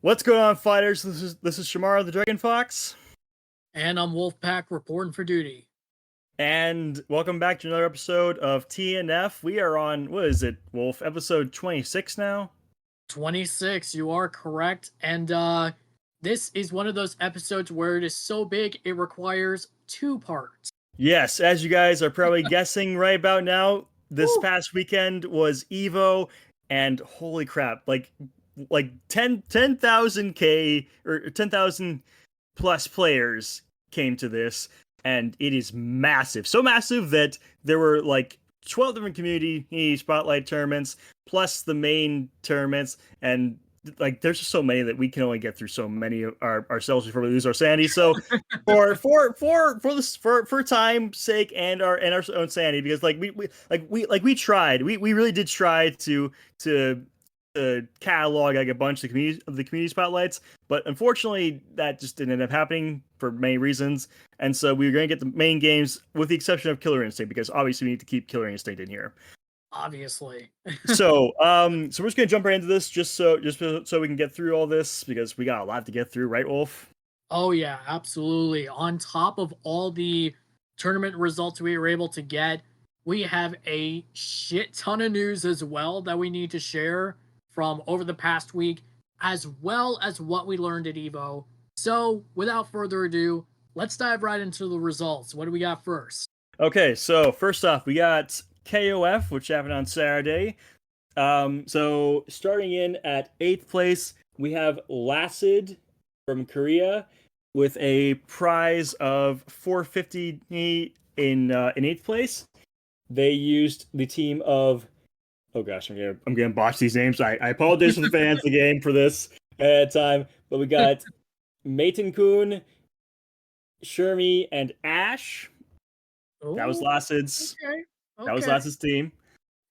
What's going on, fighters? This is Shamara the Dragon Fox, And I'm Wolfpack reporting for duty. and welcome back to another episode of TNF. We are on, what is it, Wolf? Episode 26 now. 26, you are correct. And this is one of those episodes where it is so big it requires two parts. Yes, as you guys are probably guessing right about now, this past weekend was EVO, and holy crap, like 10,000 K or 10,000 plus players came to this, and it is massive. So massive that there were like 12 different community spotlight tournaments plus the main tournaments, and like there's just so many that we can only get through so many ourselves before we lose our sanity. So for time's sake and our own sanity, because we tried, we really did try to catalog like a bunch of the community spotlights, but unfortunately that just didn't end up happening for many reasons. And so we were going to get the main games with the exception of Killer Instinct, because obviously we need to keep Killer Instinct in here. Obviously. So we're just gonna jump right into this just so we can get through all this, because we got a lot to get through, right, Wolf? Oh yeah, absolutely. On top of all the tournament results we were able to get, we have a shit ton of news as well that we need to share from over the past week, as well as what we learned at EVO. So without further ado, let's dive right into the results. What do we got first? Okay, so first off, we got KOF, which happened on Saturday. So starting in at 8th place, we have Lacid from Korea with a prize of 450 in 8th place. They used the team of, oh gosh, I'm gonna botch these names. I apologize to the fans of the game for this at time, but we got Maiten-kun, Shermie, and Ash. Ooh, That was Lacid's. Okay. That was Lacid's team.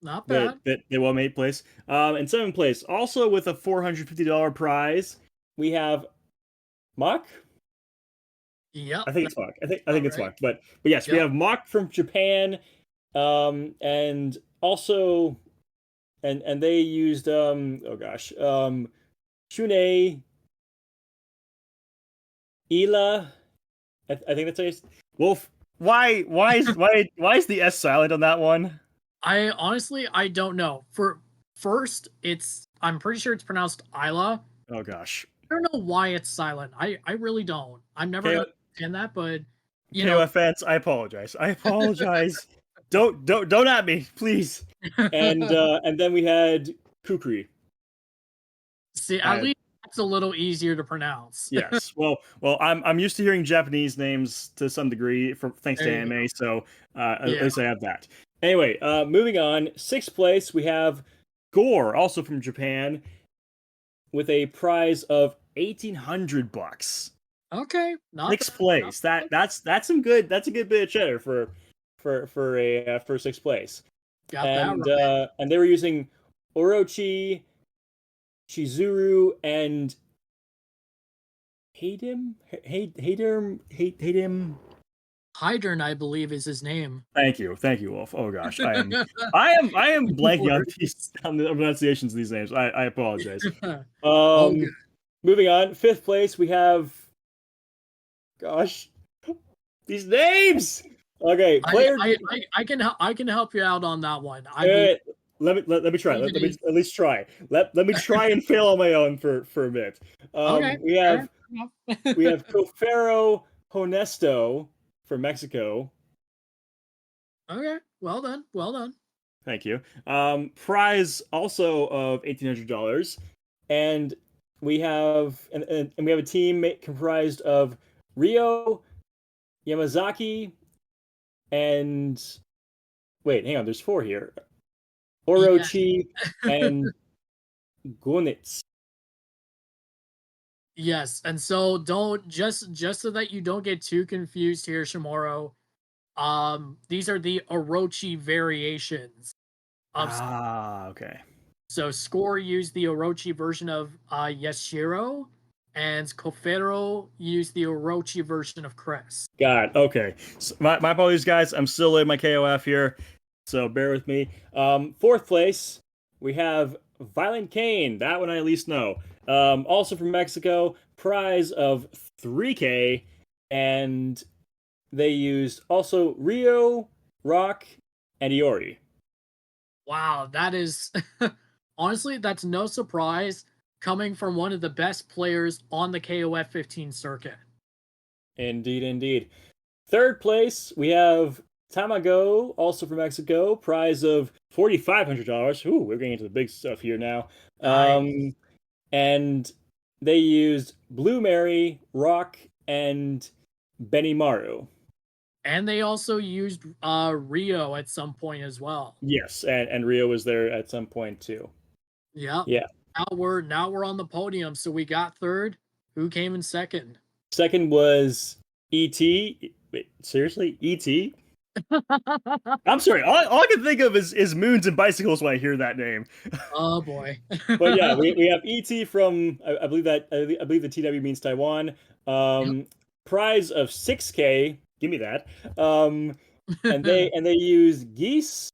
Not bad. They won 8th place. In 7th place, also with a $450 prize, we have Mach. Yep. I think it's Mach. I think it's right. Mach. But yes, we have Mach from Japan. And also, and they used Shune, Ila. I think that's how you... Wolf. Why is the S silent on that one? I honestly don't know. For first, I'm pretty sure it's pronounced Isla. Oh gosh. I don't know why it's silent. I really don't. I'm never gonna understand that, but you know, offense, I apologize. don't at me, please. And then we had Kukri. See, at least it's a little easier to pronounce. Yes. Well, I'm used to hearing Japanese names to some degree thanks to anime, so at least I have that. Anyway, moving on. 6th place, we have Gore, also from Japan, with a prize of $1,800. Okay, not 6th place. That's some good. That's a good bit of cheddar for 6th place. Got that right. And they were using Orochi, Chizuru, and Haydim. Hydern, I believe, is his name. Thank you, Wolf. Oh gosh, I am blanking on the pronunciations of these names. I apologize. Moving on, 5th place, we have, gosh, these names. Okay, player. I can help you out on that one. Let me try. Let me at least try. Let me try and fail on my own for a bit. Okay. We have Cofero Honesto from Mexico. Okay, well done. Thank you. Prize also of $1,800, and we have we have a team comprised of Rio, Yamazaki, and wait, hang on. There's 4 here. Orochi and Gonitz. Yes, and so don't just so that you don't get too confused here, Shimoro. These are the Orochi variations. Okay. So Score used the Orochi version of Yashiro, and Cofero used the Orochi version of Cress. Got it. Okay. So my apologies, guys. I'm still in my KOF here, so bear with me. 4th place, we have Violent Kane. That one I at least know. Also from Mexico, prize of 3K, and they used also Rio, Rock, and Iori. Wow, that is honestly, that's no surprise coming from one of the best players on the KOF 15 circuit. Indeed, indeed. Third place, we have Tamago, also from Mexico, prize of $4,500. Ooh, we're getting into the big stuff here now. Nice. And they used Blue Mary, Rock, and Benimaru. And they also used Rio at some point as well. Yes, and Rio was there at some point too. Yep. Yeah. Now we're on the podium. So we got third. Who came in second? Second was ET. Wait, seriously? ET? I'm sorry. All I can think of is moons and bicycles when I hear that name. Oh boy. But yeah, we have ET from I believe I believe the TW means Taiwan. Um, Prize of 6K. Give me that. And they use Geese,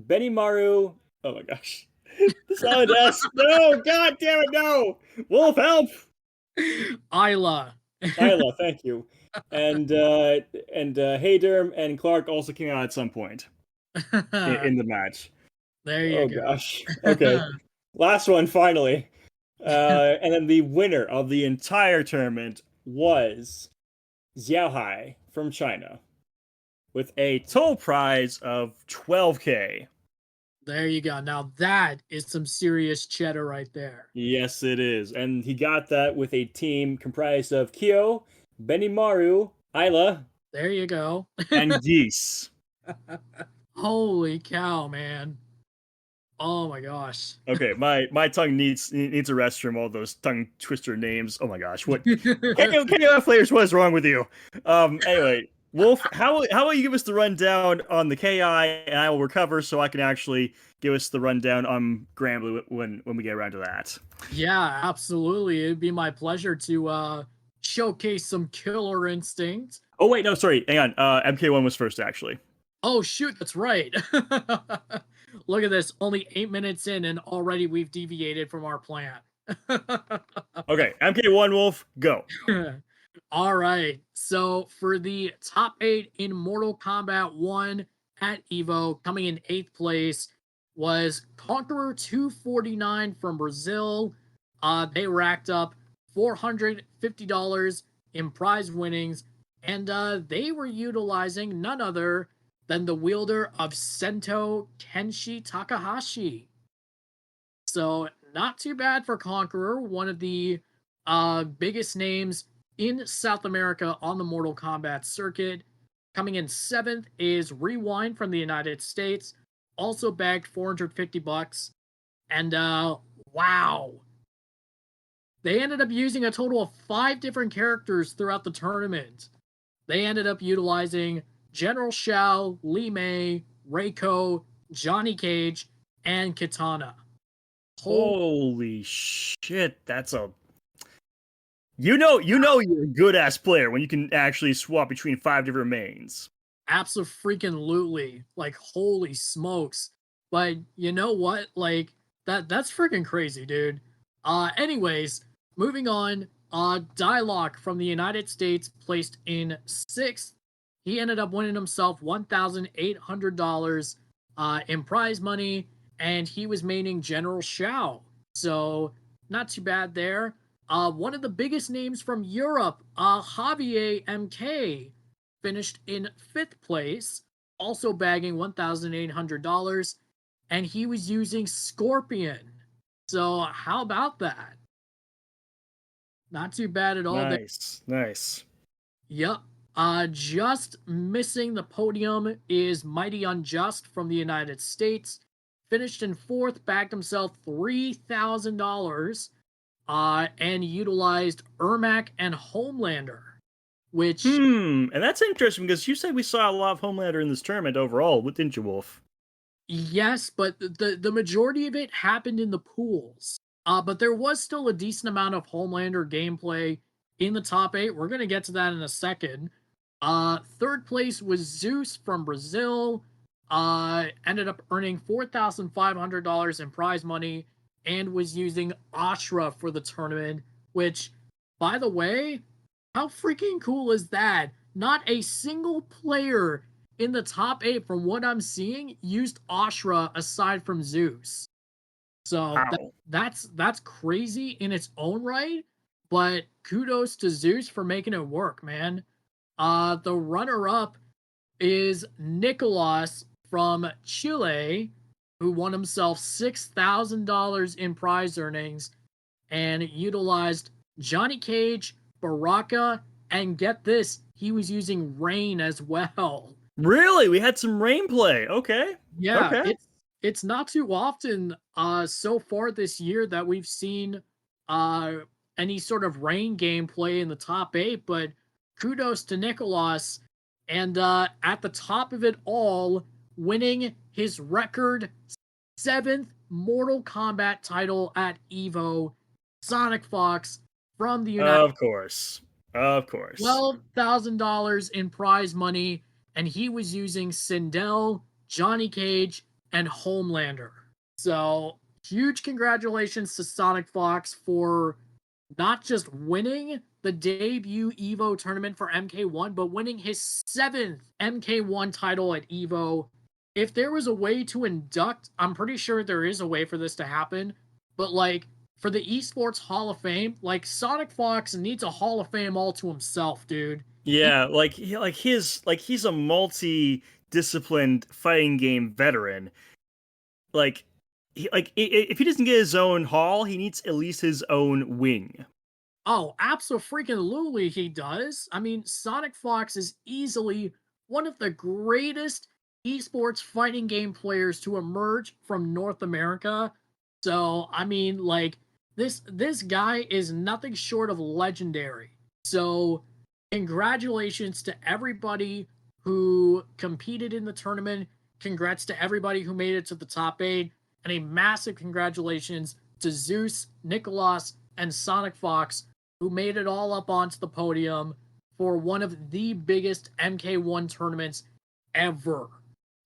Benimaru. Oh my gosh. The solid S. No, god damn it, no. Wolf, help. Isla. Isla, thank you. And Hayderm and Clark also came out at some point in the match. There you Oh go. gosh. Okay. Last one finally. And then the winner of the entire tournament was Xiaohai from China with a total prize of 12K. There you go. Now that is some serious cheddar right there. Yes, it is. And he got that with a team comprised of Kyo, Benimaru, Isla, There you go. and Geese. Holy cow, man. Oh my gosh. Okay, my tongue needs a rest from all those tongue twister names. Oh my gosh, what KOF players? What is wrong with you? Anyway, Wolf, how will you give us the rundown on the KI, and I will recover so I can actually give us the rundown on Grambly when we get around to that. Yeah, absolutely. It'd be my pleasure to showcase some killer instinct. Oh wait, no, sorry, hang on. MK1 was first actually. Oh shoot, that's right. Look at this, only 8 minutes in and already we've deviated from our plan. Okay, MK1 Wolf, go. All right. So for the top 8 in Mortal Kombat 1 at EVO, coming in 8th place was Conqueror 249 from Brazil. They racked up $450 in prize winnings, and they were utilizing none other than the wielder of Sento Kenshi Takahashi. So not too bad for Conqueror, one of the biggest names in South America on the Mortal Kombat circuit. Coming in 7th is Rewind from the United States, also bagged $450. And wow. They ended up using a total of 5 different characters throughout the tournament. They ended up utilizing General Shao, Li Mei, Reiko, Johnny Cage, and Kitana. Holy shit, that's a you're a good ass player when you can actually swap between 5 different mains. Absolutely. Like holy smokes. But you know what? Like that's freaking crazy, dude. Anyways, moving on. Dialogue from the United States placed in 6th. He ended up winning himself $1,800 in prize money, and he was maining General Shao. So not too bad there. One of the biggest names from Europe, Javier MK, finished in 5th place, also bagging $1,800, and he was using Scorpion. So how about that? Not too bad at all. Nice. Yep. Just missing the podium is Mighty Unjust from the United States. Finished in 4th, bagged himself $3,000, and utilized Ermac and Homelander, which and that's interesting because you said we saw a lot of Homelander in this tournament overall, didn't you, Wolf? yes, but the majority of it happened in the pools. But there was still a decent amount of Homelander gameplay in the top 8. We're gonna get to that in a second. 3rd place was Zeus from Brazil. Ended up earning $4,500 in prize money, and was using Ashra for the tournament, which, by the way, how freaking cool is that? Not a single player in the top 8, from what I'm seeing, used Ashra aside from Zeus. So Wow. that's crazy in its own right, but kudos to Zeus for making it work, man. The runner-up is Nicolas from Chile, who won himself $6,000 in prize earnings and utilized Johnny Cage, Baraka, and get this, he was using Rain as well. Really? We had some rain play. Okay. Yeah, Okay. it's not too often so far this year that we've seen uh any sort of Rain gameplay in the top 8, but kudos to Nicolas, and at the top of it all, winning his record 7th Mortal Kombat title at EVO, Sonic Fox from the United Of course. Of course. $12,000 in prize money, and he was using Sindel, Johnny Cage, and Homelander. So, huge congratulations to Sonic Fox for not just winning the debut EVO tournament for MK1, but winning his 7th MK1 title at EVO. If there was a way to induct, I'm pretty sure there is a way for this to happen, but like, for the Esports Hall of Fame, like, Sonic Fox needs a Hall of Fame all to himself, dude. Yeah, he's a multi-disciplined fighting game veteran. Like if he doesn't get his own hall, he needs at least his own wing. Oh, absolutely he does. I mean, Sonic Fox is easily one of the greatest esports fighting game players to emerge from North America. So, I mean, like, this guy is nothing short of legendary. So, congratulations to everybody who competed in the tournament. Congrats to everybody who made it to the top 8, and a massive congratulations to Zeus, Nicolas, and Sonic Fox, who made it all up onto the podium for one of the biggest MK1 tournaments ever.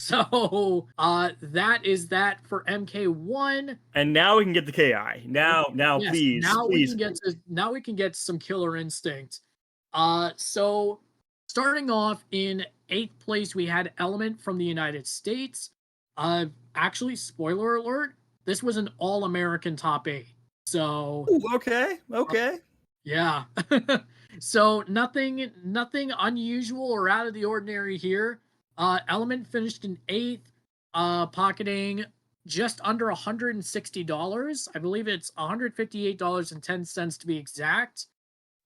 So that is that for MK1. And now we can get the KI. Now, Yes, please, please. now we can get some Killer Instinct. So starting off in 8th place, we had Element from the United States. Actually, spoiler alert, this was an all-American top 8. So Ooh, okay. yeah. So nothing unusual or out of the ordinary here. Element finished in 8th, pocketing just under $160. I believe it's $158.10 to be exact.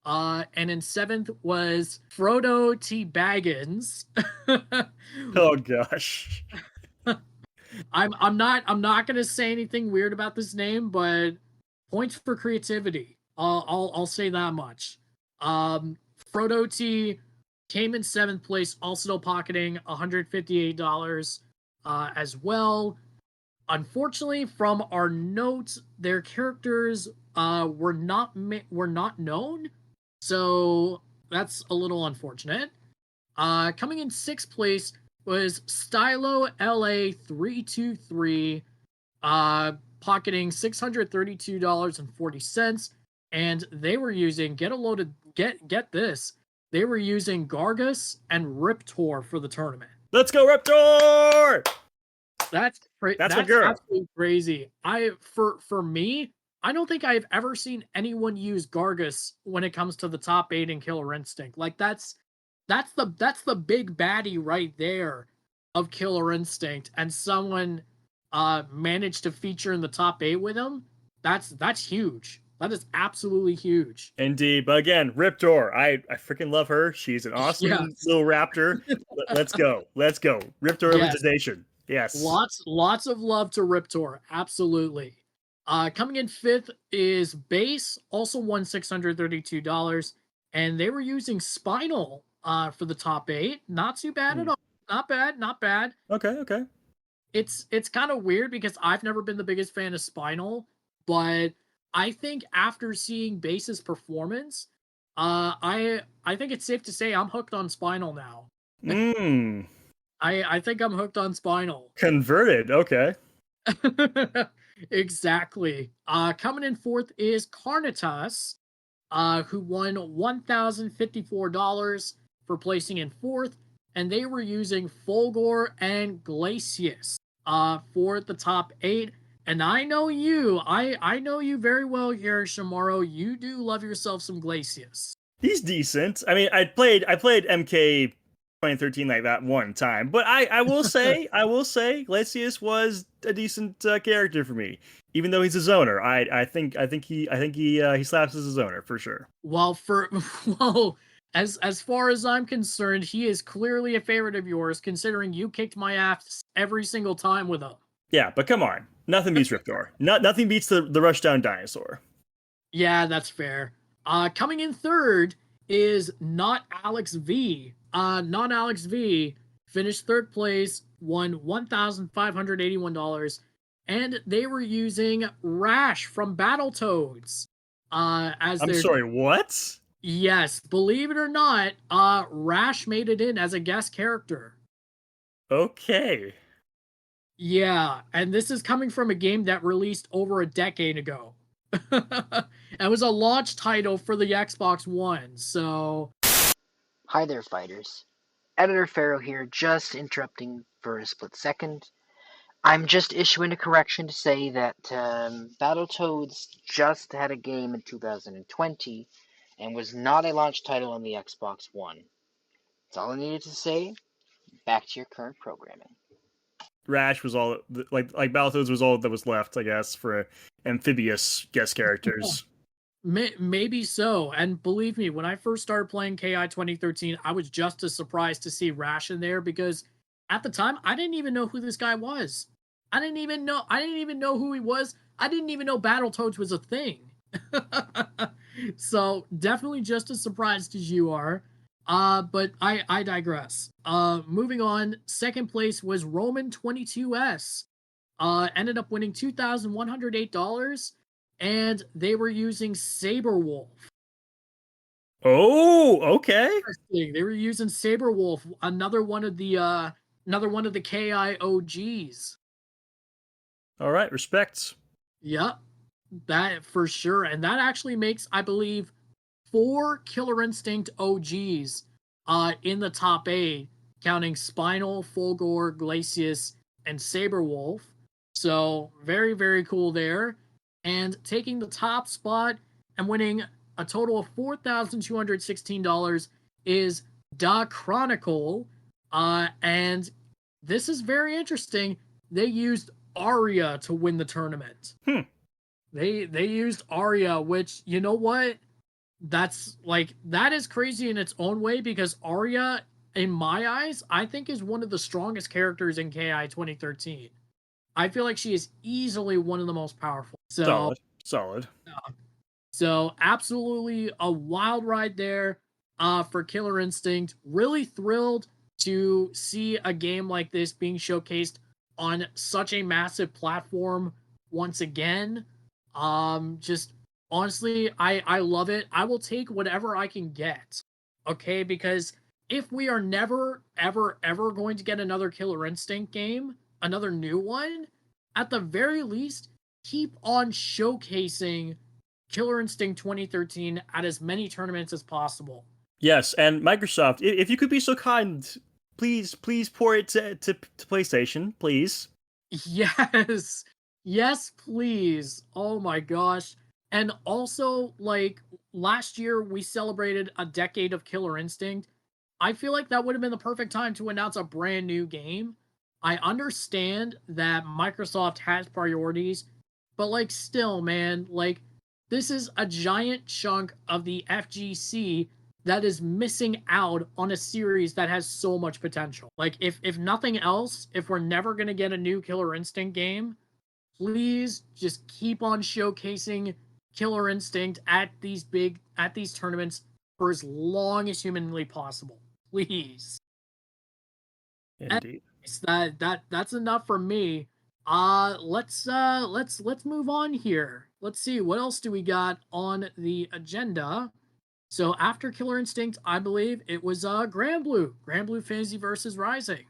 And in 7th was Frodo T. Baggins. Oh gosh. I'm not gonna say anything weird about this name, but points for creativity. I'll say that much. Frodo T came in 7th place, also pocketing $158 as well. Unfortunately, from our notes, their characters were not known, so that's a little unfortunate. Coming in 6th place was Stylo LA323, pocketing $632.40, and they were using get this. They were using Gargus and Riptor for the tournament. Let's go, Raptor! That's my girl. absolutely crazy. For me, I don't think I've ever seen anyone use Gargus when it comes to the top 8 in Killer Instinct. Like, that's the big baddie right there of Killer Instinct, and someone managed to feature in the top 8 with him. That's huge. That is absolutely huge. Indeed, but again, Riptor, I freaking love her. She's an awesome Yes. little raptor. Let's go, Riptor Yes. Elitization. Yes, Lots of love to Riptor. Absolutely. Coming in 5th is Base, also won $632, and they were using Spinal for the top 8. Not too bad at all. Not bad. Okay. It's kind of weird because I've never been the biggest fan of Spinal, but I think after seeing Base's performance, I think it's safe to say I'm hooked on Spinal now. I think I'm hooked on Spinal. Converted. Okay. Exactly. Coming in fourth is Carnitas, who won $1,054 for placing in fourth, and they were using Fulgor and Glacius for the top eight. And I know you, I know you very well here, Shamaro. You do love yourself some Glacius. He's decent. I mean, I played MK 2013 like that one time, but I will say, Glacius was a decent character for me, even though he's a zoner. I think he slaps as a zoner for sure. Well, for well, as far as I'm concerned, he is clearly a favorite of yours, considering you kicked my ass every single time with him. Yeah, but come on, nothing beats Riptor. Nothing beats the Rushdown Dinosaur. Yeah, that's fair. Coming in third is Not Alex V. Not Alex V finished third place, won $1,581, and they were using Rash from Battletoads. As I'm their sorry, what? Yes, believe it or not, Rash made it in as a guest character. Okay. Yeah, and this is coming from a game that released over a decade ago. It was a launch title for the Xbox One, so Hi there, fighters. Editor Pharaoh here, just interrupting for a split second. I'm just issuing a correction to say that Battletoads just had a game in 2020 and was not a launch title on the Xbox One. That's all I needed to say. Back to your current programming. Rash was all like Battletoads was all that was left, I guess, for amphibious guest characters. maybe so. And believe me, when I first started playing KI 2013, I was just as surprised to see Rash in there because at the time I didn't even know who this guy was. I didn't even know who he was. I didn't even know Battletoads was a thing. So definitely just as surprised as you are. But I digress. Moving on, second place was Roman 22S. Ended up winning $2,108, and they were using Saberwolf. Oh, okay. Interesting. They were using Saberwolf, another one of the KI OGs. All right, respects. Yep, that for sure. And that actually makes, I believe, 4 Killer Instinct OGs in the top 8, counting Spinal, Fulgor, Glacius, and Saberwolf. So very, very cool there. And taking the top spot and winning a total of $4,216 is Da Chronicle. And this is very interesting. They used Arya to win the tournament. They used Arya, which, you know what? That is crazy in its own way because Arya, in my eyes, I think is one of the strongest characters in KI 2013. I feel like she is easily one of the most powerful. Solid. So absolutely a wild ride there for Killer Instinct. Really thrilled to see a game like this being showcased on such a massive platform once again. Just honestly, I love it. I will take whatever I can get. Okay, because if we are never, ever, ever going to get another Killer Instinct game, another new one, at the very least, keep on showcasing Killer Instinct 2013 at as many tournaments as possible. Yes, and Microsoft, if you could be so kind, please port it to PlayStation, please. Yes. Yes, please. Oh my gosh. And also, like, last year we celebrated a decade of Killer Instinct. I feel like that would have been the perfect time to announce a brand new game. I understand that Microsoft has priorities, but like still, man, like this is a giant chunk of the FGC that is missing out on a series that has so much potential. Like if nothing else, if we're never going to get a new Killer Instinct game, please just keep on showcasing Killer Instinct at these tournaments for as long as humanly possible. Please. Indeed. That's enough for me. Let's move on here. Let's see what else do we got on the agenda. So after Killer Instinct, I believe it was Grand Blue Fantasy versus Rising.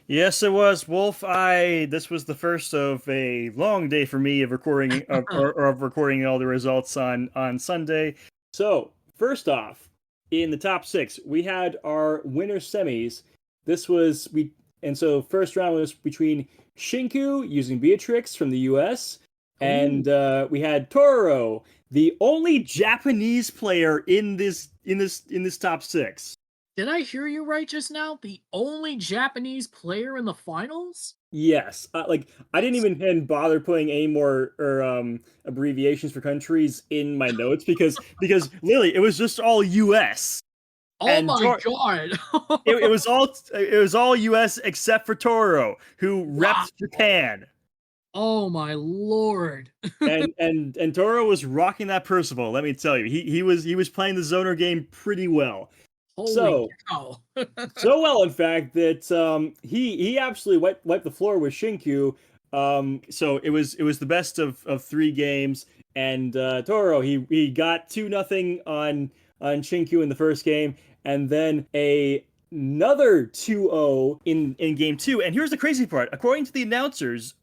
Yes, it was, Wolf. This was the first of a long day for me of recording or of recording all the results on Sunday. So first off, in the top six, we had our winner semis. This was we and so first round was between Shinku using Beatrix from the U.S. Ooh. and we had Toro, the only Japanese player in this top six. Did I hear you right just now? The only Japanese player in the finals? Yes, like I didn't even bother putting any more or abbreviations for countries in my notes because literally it was just all U.S. Oh and my god. it was all U.S. except for Toro, who Wow. repped Japan, Oh my lord. and Toro was rocking that Percival. Let me tell you, he was playing the zoner game pretty well. Holy So cow. so well, in fact, that he absolutely wiped the floor with Shinku. So it was the best of three games, and Toro he got 2-0 on Shinku in the first game, and then another 2-0 in game two. And here's the crazy part: according to the announcers.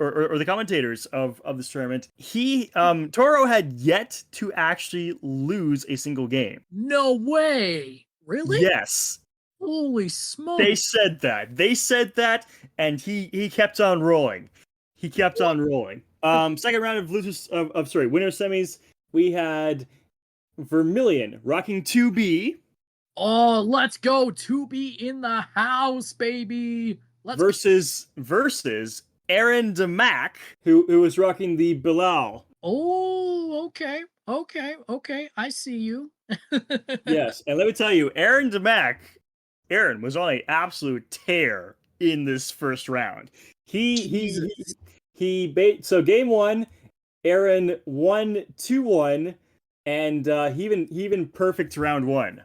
Or the commentators of this tournament, Toro had yet to actually lose a single game. No way. Really? Yes, Holy They smoke. said that. They said that, and he kept on rolling. He kept on rolling. Second round of losers of winner semis, we had Vermilion rocking 2B Oh, let's go. To be in the house, baby. Let's go. versus Aaron DeMack, who was rocking the Bilal. Oh, okay. Okay. Okay. I see you. Yes, and let me tell you, Aaron was on an absolute tear in this first round. He he he Jesus. so game one, Aaron won 2-1, and he even perfect round one.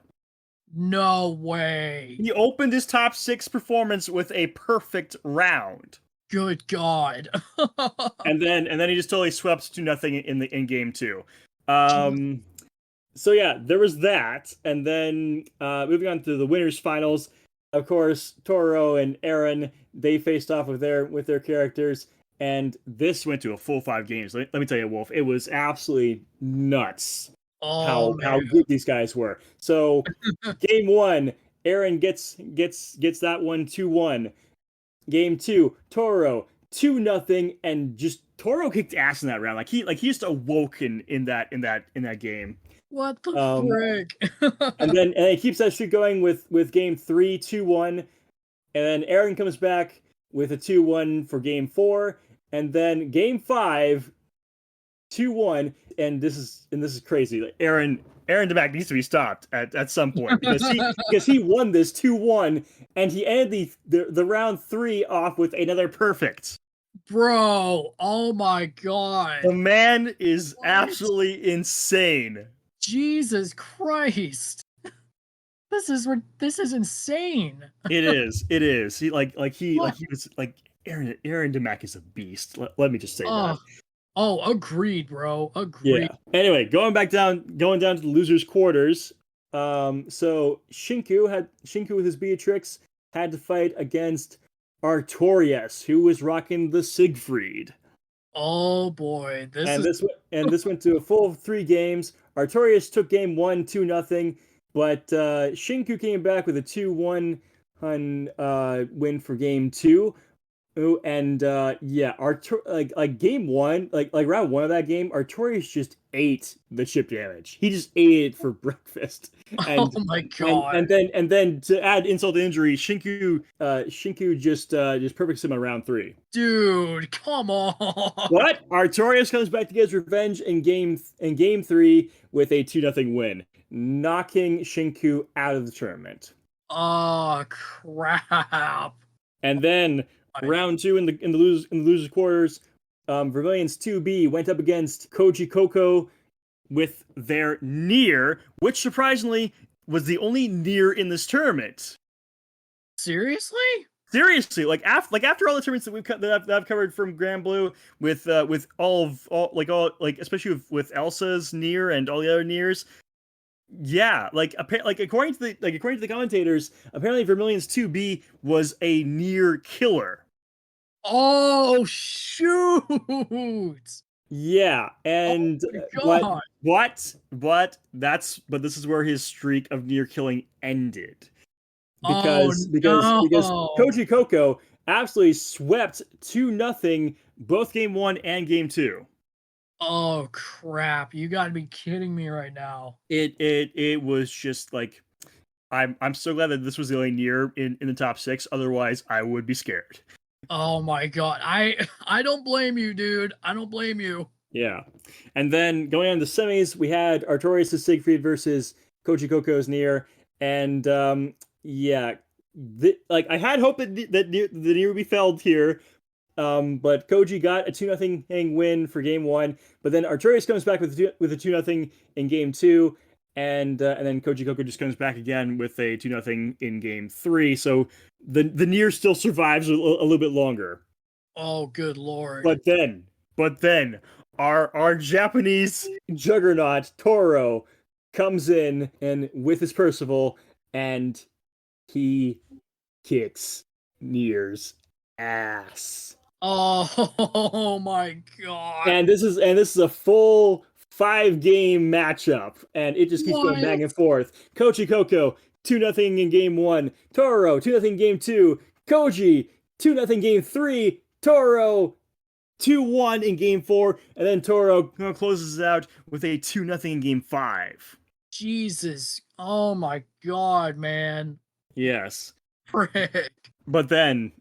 No way. He opened his top six performance with a perfect round, Good God. and then he just totally swept 2-0 in game two. Jeez. Um, so yeah, there was that, and then moving on to the winners finals. Of course, Toro and Aaron, they faced off with their characters, and this went to a full 5 games. Let me tell you, Wolf, it was absolutely nuts Oh how man. good these guys were. So game one, Aaron gets that one 2-1. Game two, Toro 2-0, and just Toro kicked ass in that round. Like he just awoke in that game. What the Um, frick? and he keeps that streak going with game three, 2-1, and then Aaron comes back with a 2-1 for game four, and then game five, 2-1, and this is crazy. Like Aaron DeMack needs to be stopped at some point because he won this 2-1, and he ended the round three off with another perfect. Bro, oh my The god. man is What? absolutely insane. Jesus Christ. This is insane. It is. It is. He What? he was like Aaron DeMack is a beast. Let me just say that. Oh, oh, agreed, bro. Agreed. Yeah. Anyway, going down to the losers quarters. So Shinku with his Beatrix had to fight against Artorias, who was rocking the Siegfried. Oh boy, this And is this went to a full 3 games. Artorias took game one 2-0, but Shinku came back with a 2-1 win for game two. Oh, and yeah, Artur like game one, like round one of that game, Artorias just ate the chip damage. He just ate it for breakfast, oh and my and god. and then and then to add insult to injury, Shinku just perfects him on round three. Dude, come on. But Artorias comes back to get his revenge in game three with a 2-0 win, knocking Shinku out of the tournament. Oh crap. And then round two in the losers quarters, Vermilion's 2B went up against Koji Coco with their near, which surprisingly was the only near in this tournament. Seriously? Seriously, like after all the tournaments that I've covered from Grand Blue with all especially with Elsa's near and all the other nears, Yeah, like according to the commentators, apparently Vermilion's 2B was a near killer. Oh shoot! Yeah, and Oh my but this is where his streak of near killing ended. Oh Because no! Koji Koko absolutely swept 2-0 both game 1 and game 2. Oh crap! You gotta be kidding me right now. It was just like I'm so glad that this was the only near in the top 6, otherwise I would be scared. Oh my god. I don't blame you, dude. I don't blame you. Yeah. And then going on to semis, we had Artorias' Siegfried versus Koji Koko's Nier. And yeah, like I had hope that the Nier would be felled here. But Koji got a 2-0 win for game 1, but then Artorias comes back with a 2-0 in game 2, and then Koji Koko just comes back again with a 2-0 in game 3. So the Nier still survives a little bit longer. Oh, good lord. But then our Japanese juggernaut Toro comes in and with his Percival, and he kicks Nier's ass. Oh my god. And this is a full 5-game matchup, and it just keeps going What? back and forth. Koji Koko 2-0 in game 1, Toro 2-0 in game 2, Koji 2-0 game 3, Toro 2-1 in game 4, and then Toro closes it out with a 2-0 in game 5. Jesus. Oh my god, man. Yes. Frick. But then,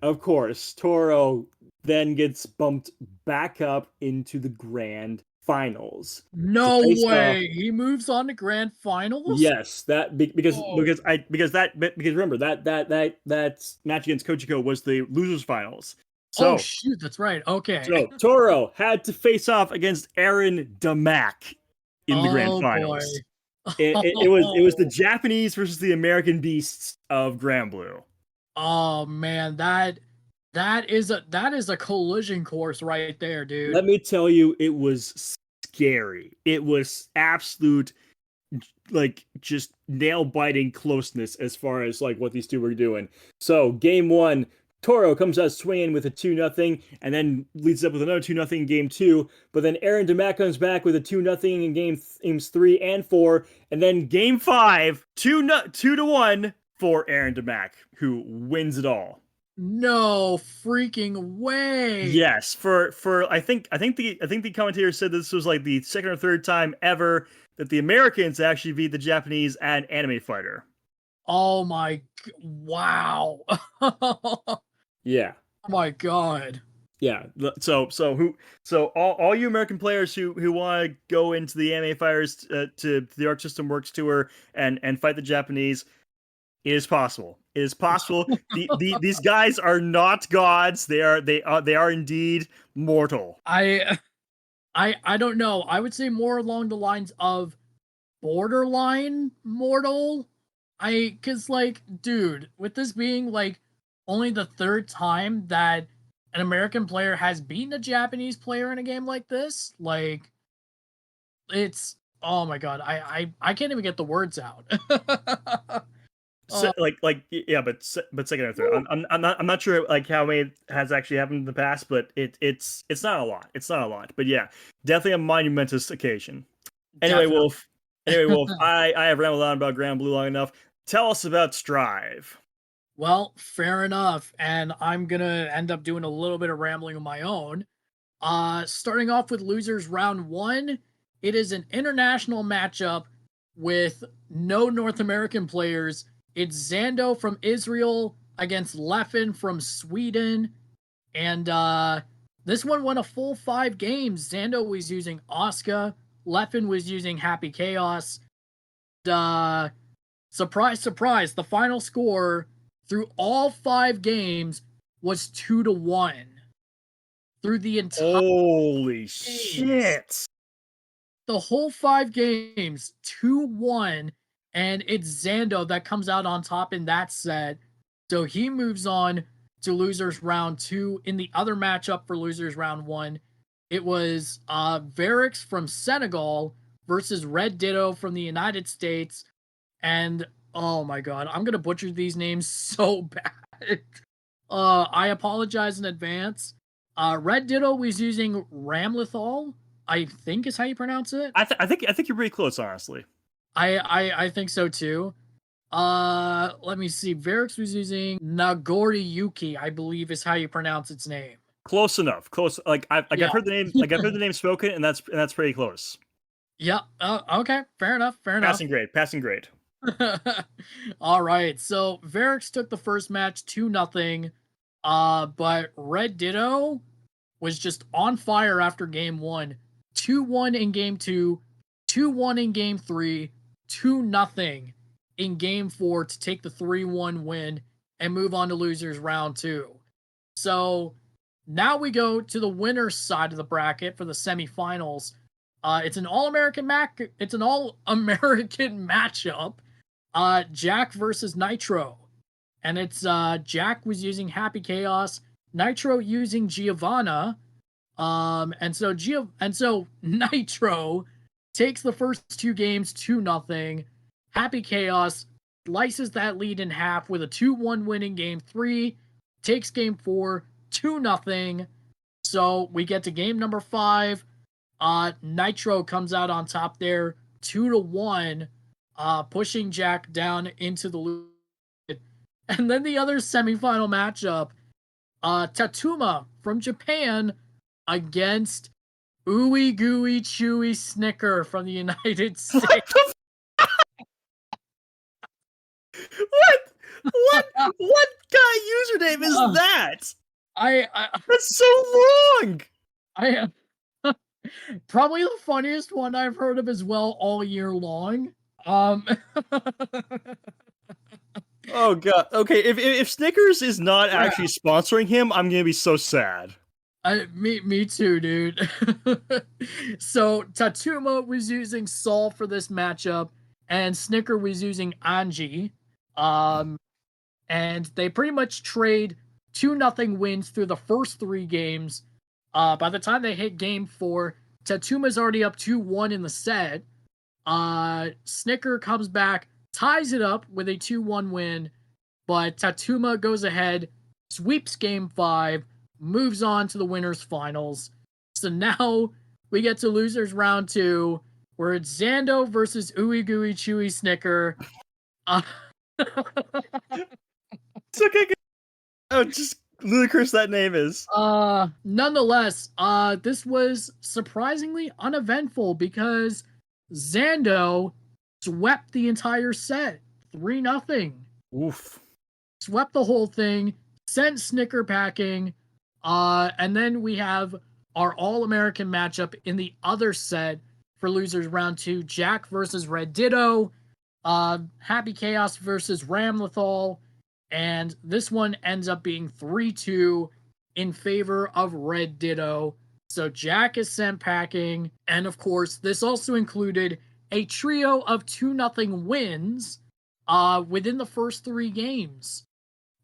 of course, Toro then gets bumped back up into the grand finals. No way. He moves on to grand finals? Yes, because remember that match against Kochiko was the losers finals. So, oh shoot, that's right. Okay. So Toro had to face off against Aaron Damac in the grand finals. Boy. It was the Japanese versus the American beasts of Grand Blue. Oh man, that is a collision course right there, dude. Let me tell you, it was scary. It was absolute, like, just nail-biting closeness as far as like what these two were doing. So game 1, Toro comes out swinging with a 2-0, and then leads up with another 2-0 in game 2. But then Aaron Damac comes back with a 2-0 in games 3 and 4, and then game 5, 2-1 for Aaron Damac, who wins it all. No freaking way. Yes, for I think the commentator said this was like the second or third time ever that the Americans actually beat the Japanese at Anime Fighter. Oh my wow. Yeah. Oh my god. Yeah. So all you American players who want to go into the Anime Fighters to the Arc System Works tour and fight the Japanese, it is possible. It is possible. These guys are not gods. They are indeed mortal. I don't know. I would say more along the lines of borderline mortal. Cause like, dude, with this being like only the third time that an American player has beaten a Japanese player in a game like this, like, it's, oh my god, I can't even get the words out. Yeah, but second or third. I'm not sure like how many has actually happened in the past, but it's not a lot. It's not a lot, but yeah, definitely a monumentous occasion. Anyway, Wolf. I have rambled on about Grand Blue long enough. Tell us about Strive. Well, fair enough, and I'm gonna end up doing a little bit of rambling of my own. Starting off with losers round 1, it is an international matchup with no North American players. It's Zando from Israel against Leffen from Sweden. And this one went a full 5 games. Zando was using Oscar. Leffen was using Happy Chaos. Surprise, surprise, the final score through all 5 games was 2-1. Through the entire Holy shit. The whole 5 games, 2-1. And it's Zando that comes out on top in that set. So he moves on to losers round 2. In the other matchup for losers round 1, it was Varix from Senegal versus Red Ditto from the United States. And oh my god, I'm gonna butcher these names so bad. I apologize in advance. Red Ditto was using Ramlethal, I think is how you pronounce it. I think you're pretty close, honestly. I think so too. Let me see. Varix was using Nagoriyuki, I believe is how you pronounce its name. Close enough. Close. Like I've heard the name. Like I've heard the name spoken, and that's pretty close. Yeah. Okay. Fair enough. Passing grade. All right. So Varix took the first match 2-0. But Red Ditto was just on fire after game 1. 2-1 in game 2, 2-1 in game 3, 2-0 in game 4 to take the 3-1 win and move on to losers round 2. So now we go to the winner's side of the bracket for the semifinals. It's an all-American matchup. Jack versus Nitro. And it's Jack was using Happy Chaos, Nitro using Giovanna. And so Nitro takes the first 2 games 2-0. Happy Chaos slices that lead in half with a 2-1 win in game 3, takes game 4 2-0. So we get to game number 5. Nitro comes out on top there 2-1, pushing Jack down into the loop. And then the other semifinal matchup, Tatuma from Japan against Ooey Gooey Chewy Snicker from the United States. What guy username is that? That's so long. Probably the funniest one I've heard of as well all year long. Oh god. Okay, if Snickers is not actually sponsoring him, I'm gonna be so sad. Me too, dude. So Tatuma was using Saul for this matchup, and Snicker was using Anji. And they pretty much trade 2-0 wins through the first 3 games. By the time they hit game 4, Tatuma's already up 2-1 in the set. Snicker comes back, ties it up with a 2-1 win, but Tatuma goes ahead, sweeps game 5, moves on to the winners finals. So now we get to losers round 2, where it's Zando versus Ooey Gooey Chewy Snicker. It's okay. Oh, just ludicrous that name is. Nonetheless, this was surprisingly uneventful because Zando swept the entire set 3-0. Oof. Swept the whole thing, sent Snicker packing, and then we have our All-American matchup in the other set for losers round 2, Jack versus Red Ditto, Happy Chaos versus Ramlethal, and this one ends up being 3-2 in favor of Red Ditto. So Jack is sent packing, and of course, this also included a trio of 2-0 wins within the first 3 games,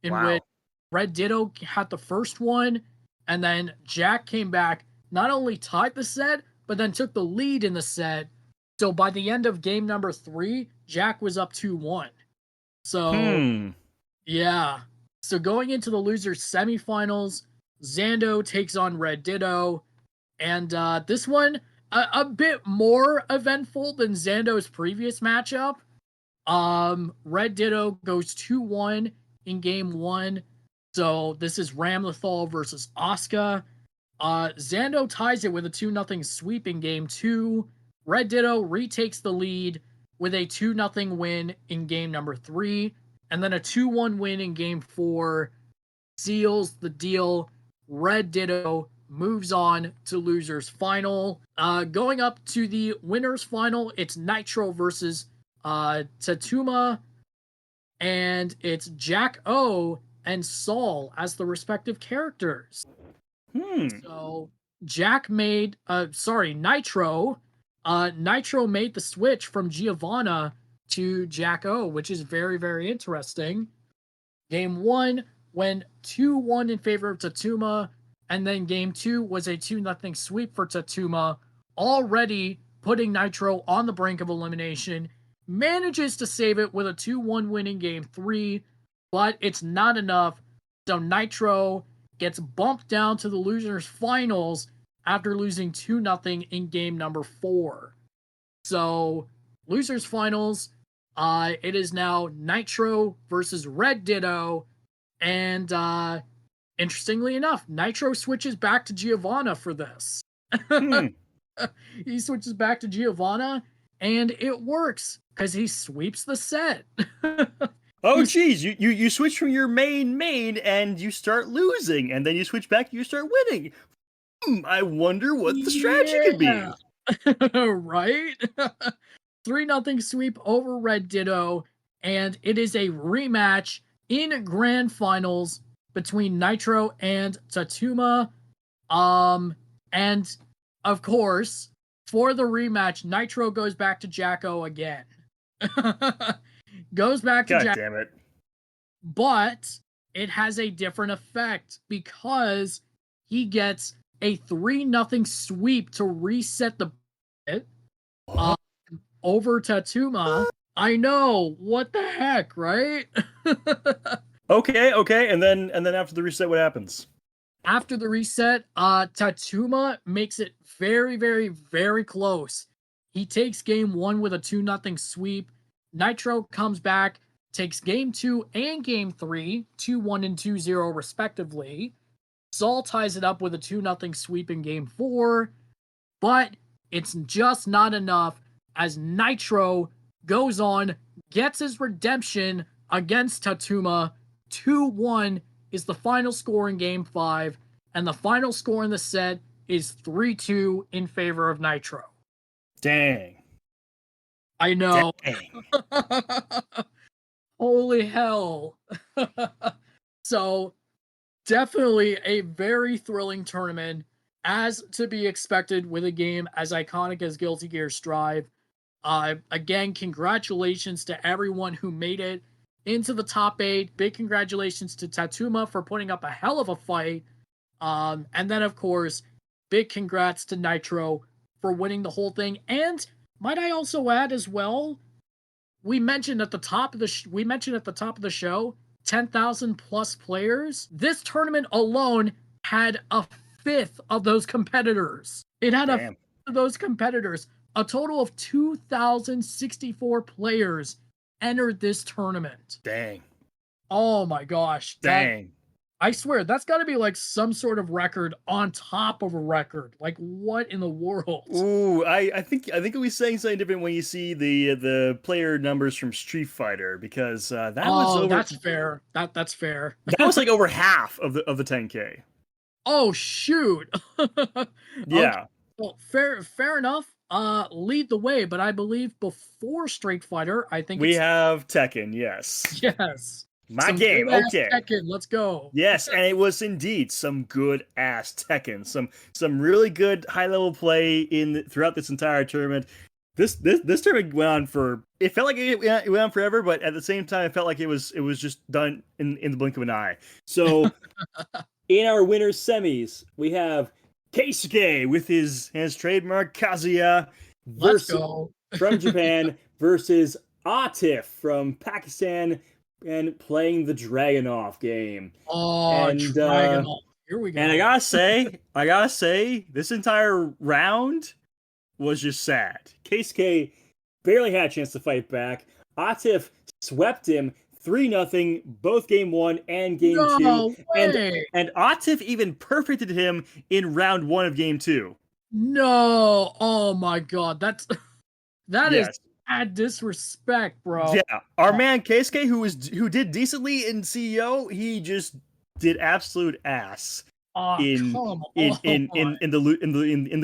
in which Red Ditto had the first one, and then Jack came back, not only tied the set, but then took the lead in the set. So by the end of game number 3, Jack was up 2-1. So, yeah. So going into the losers semifinals, Zando takes on Red Ditto, and this one, a bit more eventful than Zando's previous matchup. Red Ditto goes 2-1 in game 1. So this is Ramlethal versus Asuka. Zando ties it with a 2-0 sweep in game 2. Red Ditto retakes the lead with a 2-0 win in game number 3. And then a 2-1 win in game 4 seals the deal. Red Ditto moves on to losers final. Going up to the winners final, it's Nitro versus Tatuma, and it's Jack O and Saul as the respective characters. So Jack made Nitro made the switch from Giovanna to Jack O, which is very, very interesting. Game 1 went 2-1 in favor of Tatuma, and then game 2 was a 2-0 sweep for Tatuma, already putting Nitro on the brink of elimination, manages to save it with a 2-1 win in Game 3, but it's not enough. So Nitro gets bumped down to the losers finals after losing 2-0 in game number 4. So losers finals, it is now Nitro versus Red Ditto, and interestingly enough, Nitro switches back to Giovanna for this. He switches back to Giovanna, and it works because he sweeps the set. Oh, geez, you switch from your main and you start losing, and then you switch back, you start winning. I wonder what the strategy could be. Right? 3-0 sweep over Red Ditto, and it is a rematch in grand finals between Nitro and Tatuma. And of course, for the rematch, Nitro goes back to Jacko again. Goes back to God damn it. But it has a different effect because he gets a 3-0 sweep to reset the over Tatuma. I know, what the heck, right? Okay, and then after the reset, what happens? After the reset, Tatuma makes it very, very, very close. He takes game 1 with a 2-0 sweep. Nitro comes back, takes game 2 and game 3, 2-1 and 2-0 respectively. Saul ties it up with a 2-0 sweep in game 4, but it's just not enough as Nitro goes on, gets his redemption against Tatuma. 2-1 is the final score in game 5, and the final score in the set is 3-2 in favor of Nitro. Dang. I know. Dang. Holy hell. So, definitely a very thrilling tournament, as to be expected with a game as iconic as Guilty Gear Strive. Again, congratulations to everyone who made it into the top 8. Big congratulations to Tatuma for putting up a hell of a fight. And then, of course, big congrats to Nitro for winning the whole thing. And might I also add as well, we mentioned at the top of the show, 10,000 plus players. This tournament alone had a fifth of those competitors. It had a fifth of those competitors. A total of 2,064 players entered this tournament. Dang. Oh my gosh. Dang. I swear, that's got to be like some sort of record on top of a record. Like, what in the world? Ooh, I think we're saying something different when you see the player numbers from Street Fighter, because that was over. That's fair. That's fair. That was like over half of the 10K. Oh shoot. Yeah. Okay. Well, fair enough. Lead the way, but I believe before Street Fighter, I think we have Tekken. Yes. Yes. My Some game. Okay. Tekken. Let's go. Yes, and it was indeed some good ass Tekken. Some really good high level play throughout this entire tournament. This tournament went on for. It felt like it went on forever, but at the same time, it felt like it was just done in the blink of an eye. So, in our winners semis, we have Keisuke with his trademark Kazuya from Japan versus Atif from Pakistan, and playing the Dragunov game. Oh, and, Dragunov. Here we go. And I gotta say, this entire round was just sad. Keisuke barely had a chance to fight back. Atif swept him 3-0, both game 1 and game 2. And Atif even perfected him in round 1 of game 2. No, oh my god, that is bad disrespect, bro. Yeah, our man Keisuke, who did decently in CEO, he just did absolute ass in the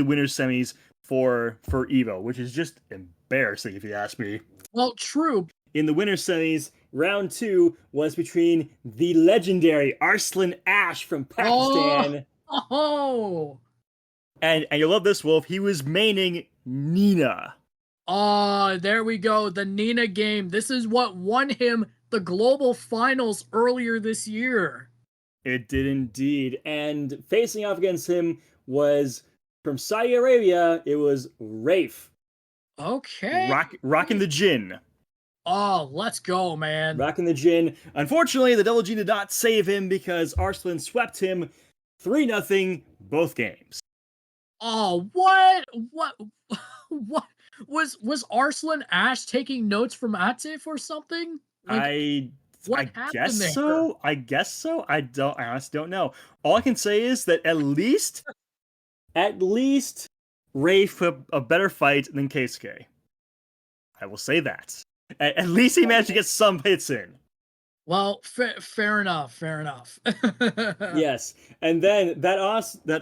winners semis for EVO, which is just embarrassing if you ask me. Well, true. In the winners semis, round 2 was between the legendary Arslan Ash from Pakistan. And you'll love this, Wolf. He was maining Nina. Oh, there we go. The Nina game. This is what won him the global finals earlier this year. It did indeed. And facing off against him was, from Saudi Arabia, it was Rafe Okay. Rocking the Jin. Oh, let's go, man. Rocking the Jin. Unfortunately, the Double G did not save him because Arslan swept him 3-0 both games. Oh, what? What was Arslan Ash taking notes from Atif or something? Like, what I happened guess there? so. I guess so. I honestly don't know. All I can say is that at least Rafe put a better fight than Keisuke. I will say that. At least he managed to get some hits in. Well, fair enough. Fair enough. Yes, and then that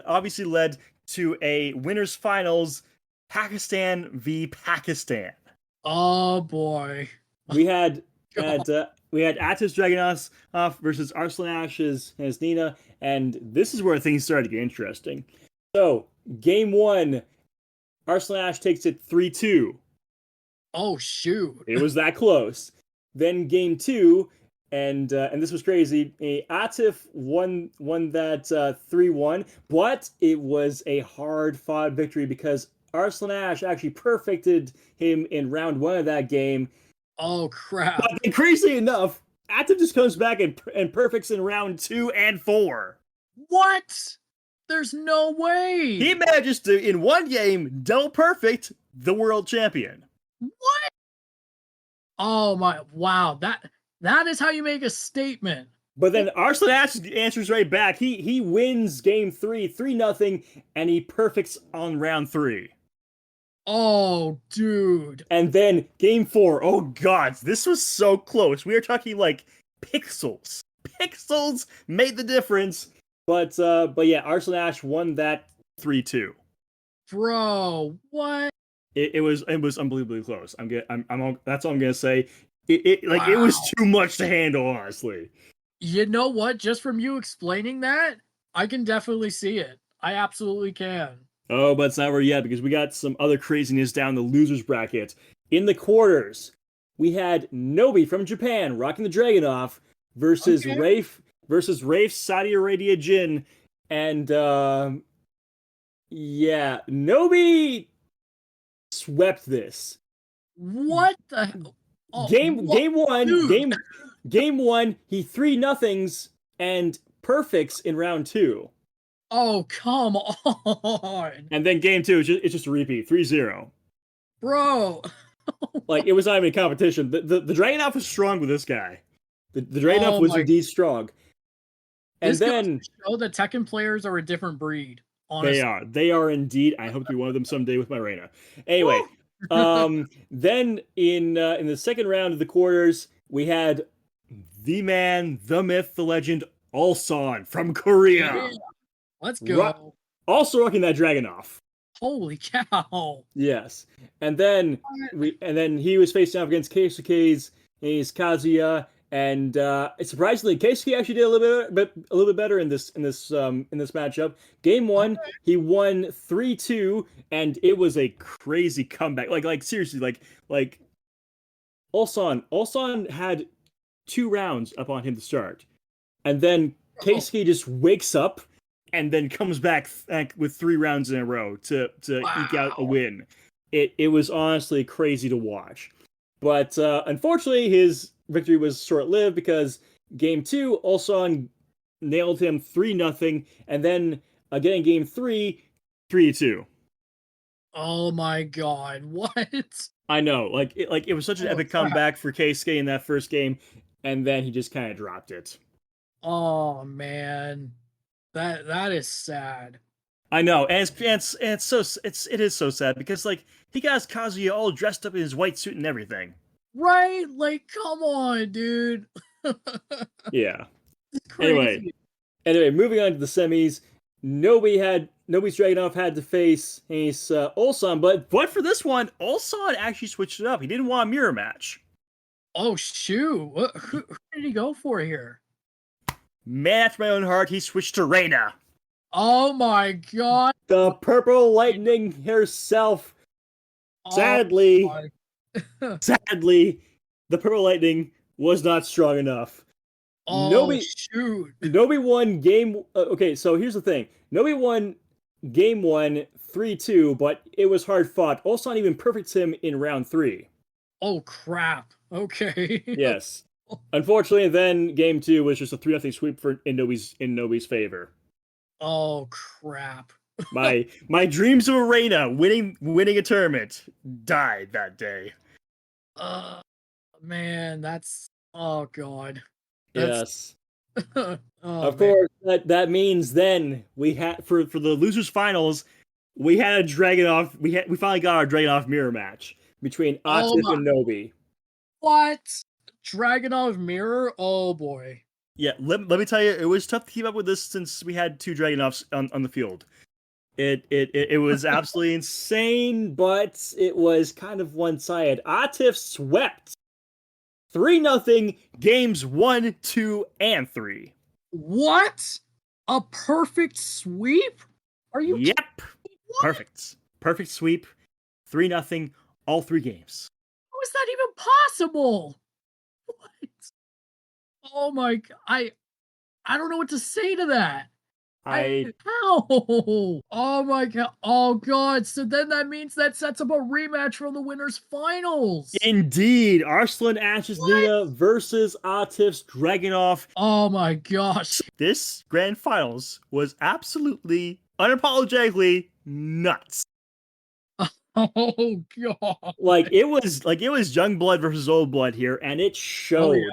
obviously led to a winners finals, Pakistan v Pakistan. Oh boy. We had God. Atis Dragonos versus Arslan Ash's Nina, and this is where things started to get interesting. So game 1, Arslan Ash takes it 3-2. Oh shoot. It was that close. Then game 2, and this was crazy. Atif won that 3-1, but it was a hard fought victory because Arslan Ash actually perfected him in round 1 of that game. Oh crap. But then, crazy enough, Atif just comes back and perfects in round 2 and 4. What? There's no way. He manages to, in one game, double perfect the world champion. What? Oh my! Wow, that is how you make a statement. But then Arslan Ash answers right back. He wins game 3, 3-0, and he perfects on round 3. Oh, dude. And then game 4. Oh god, this was so close. We are talking like pixels. Pixels made the difference. But yeah, Arslan Ash won that 3-2. Bro, what? It was unbelievably close. That's all I'm gonna say. It Wow. was too much to handle, honestly. You know what? Just from you explaining that, I can definitely see it. I absolutely can. Oh, but it's not over yet because we got some other craziness down the losers bracket. In the quarters, we had Nobi from Japan rocking the Dragunov versus Rafe Saudi Arabia Jin, and yeah, Nobi swept this. What the hell? Oh, Game one, dude. game 1, he 3-0s and perfects in round 2. Oh, come on. And then game 2, it's just a repeat, 3-0. Bro. Like, it was not even a competition. The Dragunov was strong with this guy. The Dragunov was indeed strong. And this then goes to show that Tekken players are a different breed. Honestly. They are indeed. I hope to be one of them someday with my Reina. Anyway, then in the second round of the quarters, we had the man, the myth, the legend, Ulsan from Korea. Yeah. Let's go. Also rocking that Dragunov. Holy cow. Yes. And then he was facing off against Keisuke's Kazuya, and surprisingly, Keisuke actually did a little bit better in this matchup. Game 1, he won 3-2, and it was a crazy comeback. Like seriously, like Ulsan had 2 rounds up on him to start, and then Keisuke just wakes up and then comes back with 3 rounds in a row to eke out a win. It was honestly crazy to watch. But unfortunately, his victory was short-lived because game 2, Ulsan nailed him 3-0, and then again in game 3, 3-2. Oh my god, what? I know, it was such an epic comeback for Keisuke in that first game, and then he just kind of dropped it. Oh man, that is sad. I know, and it is so sad because like he got his Kazuya all dressed up in his white suit and everything. Right? Like, come on, dude. Yeah. Anyway, moving on to the semis. Nobody's Dragunov had to face Ulsan, but for this one, Ulsan actually switched it up. He didn't want a mirror match. Oh shoot! Who did he go for here? Man after my own heart, he switched to Reina. Oh my god! The Purple Lightning herself. Sadly, sadly, the Purple Lightning was not strong enough. Oh shoot! Nobi won game. Okay, so here's the thing. Nobi won game 1, 3-2, but it was hard fought. Also, not even perfect sim in round 3. Oh crap. Okay. Yes. Unfortunately, then game 2 was just a 3-0 sweep in Nobi's favor. Oh crap. My dreams of Arena winning a tournament died that day. Man, that's oh god. Yes. Oh, Of man. course, that means then we had for the losers finals, we had a Dragunov. We finally got our Dragunov mirror match between Oh Atif my, and Nobi. what? Dragunov mirror? Oh boy. Yeah, let me tell you, it was tough to keep up with this since we had 2 Dragunovs on the field. It was absolutely insane, but it was kind of one-sided. Atif swept 3-0 games 1, 2, and 3. What? A perfect sweep? Are you Yep. What? Perfect sweep. 3-0 all 3 games. How is that even possible? What? Oh my god. I don't know what to say to that. How? Oh my god. Oh god. So then that means that sets up a rematch for the winners finals. Indeed, Arslan Ash's What? Nina versus Atif's Dragunov. Oh my gosh. This grand finals was absolutely, unapologetically nuts. Oh god. Like it was young blood versus old blood here, and it showed. Oh, yeah.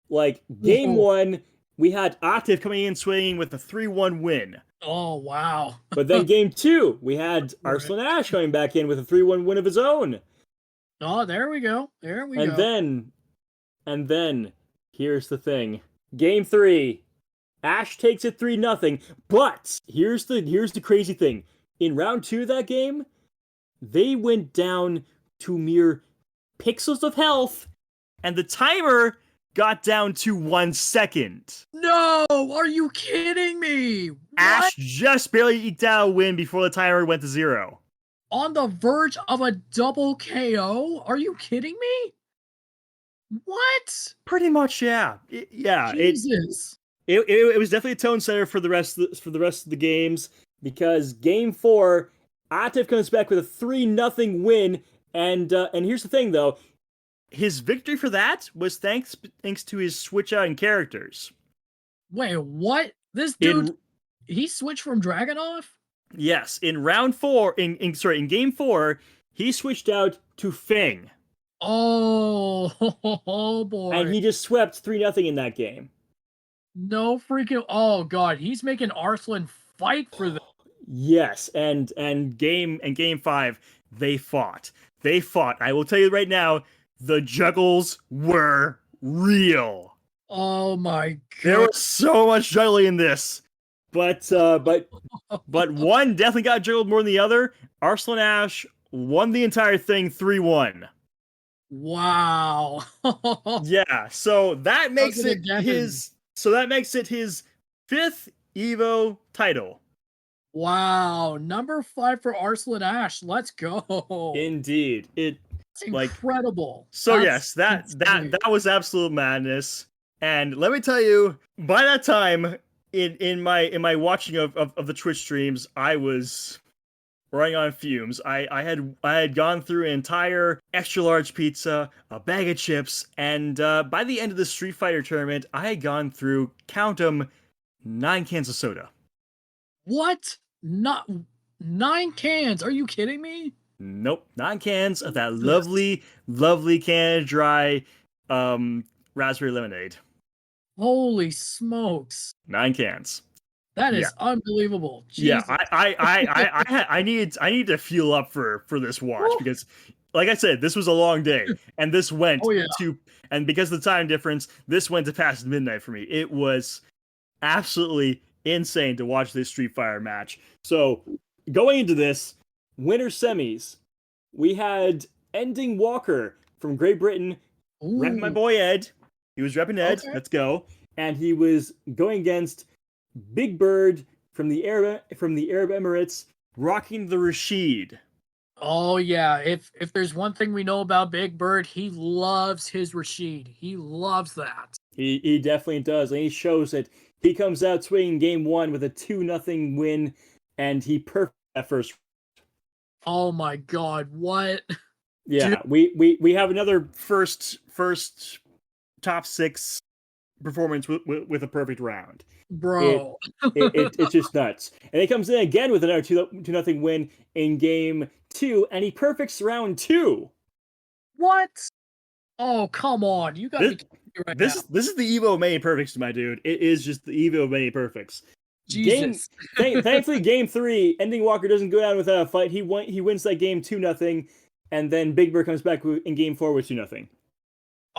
Like game Whoa. 1, we had Atif coming in swinging with a 3-1 win. Oh wow. But then game 2, we had Right. Arslan Ash coming back in with a 3-1 win of his own. Oh, there we go. There we And go. then, here's the thing. Game 3, Ash takes it 3-0. But here's the crazy thing. In round 2 of that game, they went down to mere pixels of health, and the timer got down to 1 second. No, are you kidding me? What? Ash just barely eked out a win before the timer went to 0. On the verge of a double KO? Are you kidding me? What? Pretty much, yeah. Jesus. It was definitely a tone setter for the rest of the games, because game 4, Atif comes back with a 3-0 win, and here's the thing though, his victory for that was thanks to his switch out in characters. Wait, what? This dude, he switched from Dragunov? Yes, in round 4, in game 4, he switched out to Feng. Oh, boy. And he just swept 3-0 in that game. No freaking, oh god, he's making Arslan fight for this. Yes, and game 5, they fought. I will tell you right now, the juggles were real. Oh my god. There was so much juggling in this. But one definitely got juggled more than the other. Arslan Ash won the entire thing 3-1. Wow. Yeah, so that makes it again. his 5th EVO title. Wow, number 5 for Arslan Ash. Let's go. Indeed. It's incredible. So yes, that was absolute madness. And let me tell you, by that time, in my watching of the Twitch streams, I was running on fumes. I had gone through an entire extra large pizza, a bag of chips, and by the end of the Street Fighter tournament, I had gone through, count 'em, 9 cans of soda. What? Not 9 cans? Are you kidding me? Nope, 9 cans of that lovely can of dry raspberry lemonade. Holy smokes! 9 cans. That is unbelievable. Jesus. Yeah, I need to fuel up for this watch, because, like I said, this was a long day, and this went and because of the time difference, this went to past midnight for me. It was absolutely insane to watch this Street Fighter match. So going into this winter semis, we had Ending Walker from Great Britain repping my boy Ed. He was repping Ed. Okay. Let's go. And he was going against Big Bird from the Arab Emirates, rocking the Rashid. Oh yeah, if there's one thing we know about Big Bird, he loves his Rashid. He loves that. He definitely does, and he shows it. He comes out swinging game 1 with a 2-0 win, and he perfects at first. Oh my god, what? Yeah, we have another first top 6 performance with a perfect round. Bro. It's just nuts. And he comes in again with another 2-0 win in game 2, and he perfects round 2. What? Oh, come on. You gotta be kidding me right now. This is the EVO of many perfects, my dude. It is just the EVO of many perfects. Jesus. Thankfully, game 3, Ending Walker doesn't go down without a fight. He wins that game 2-0, and then Big Bird comes back in game 4 with 2-0.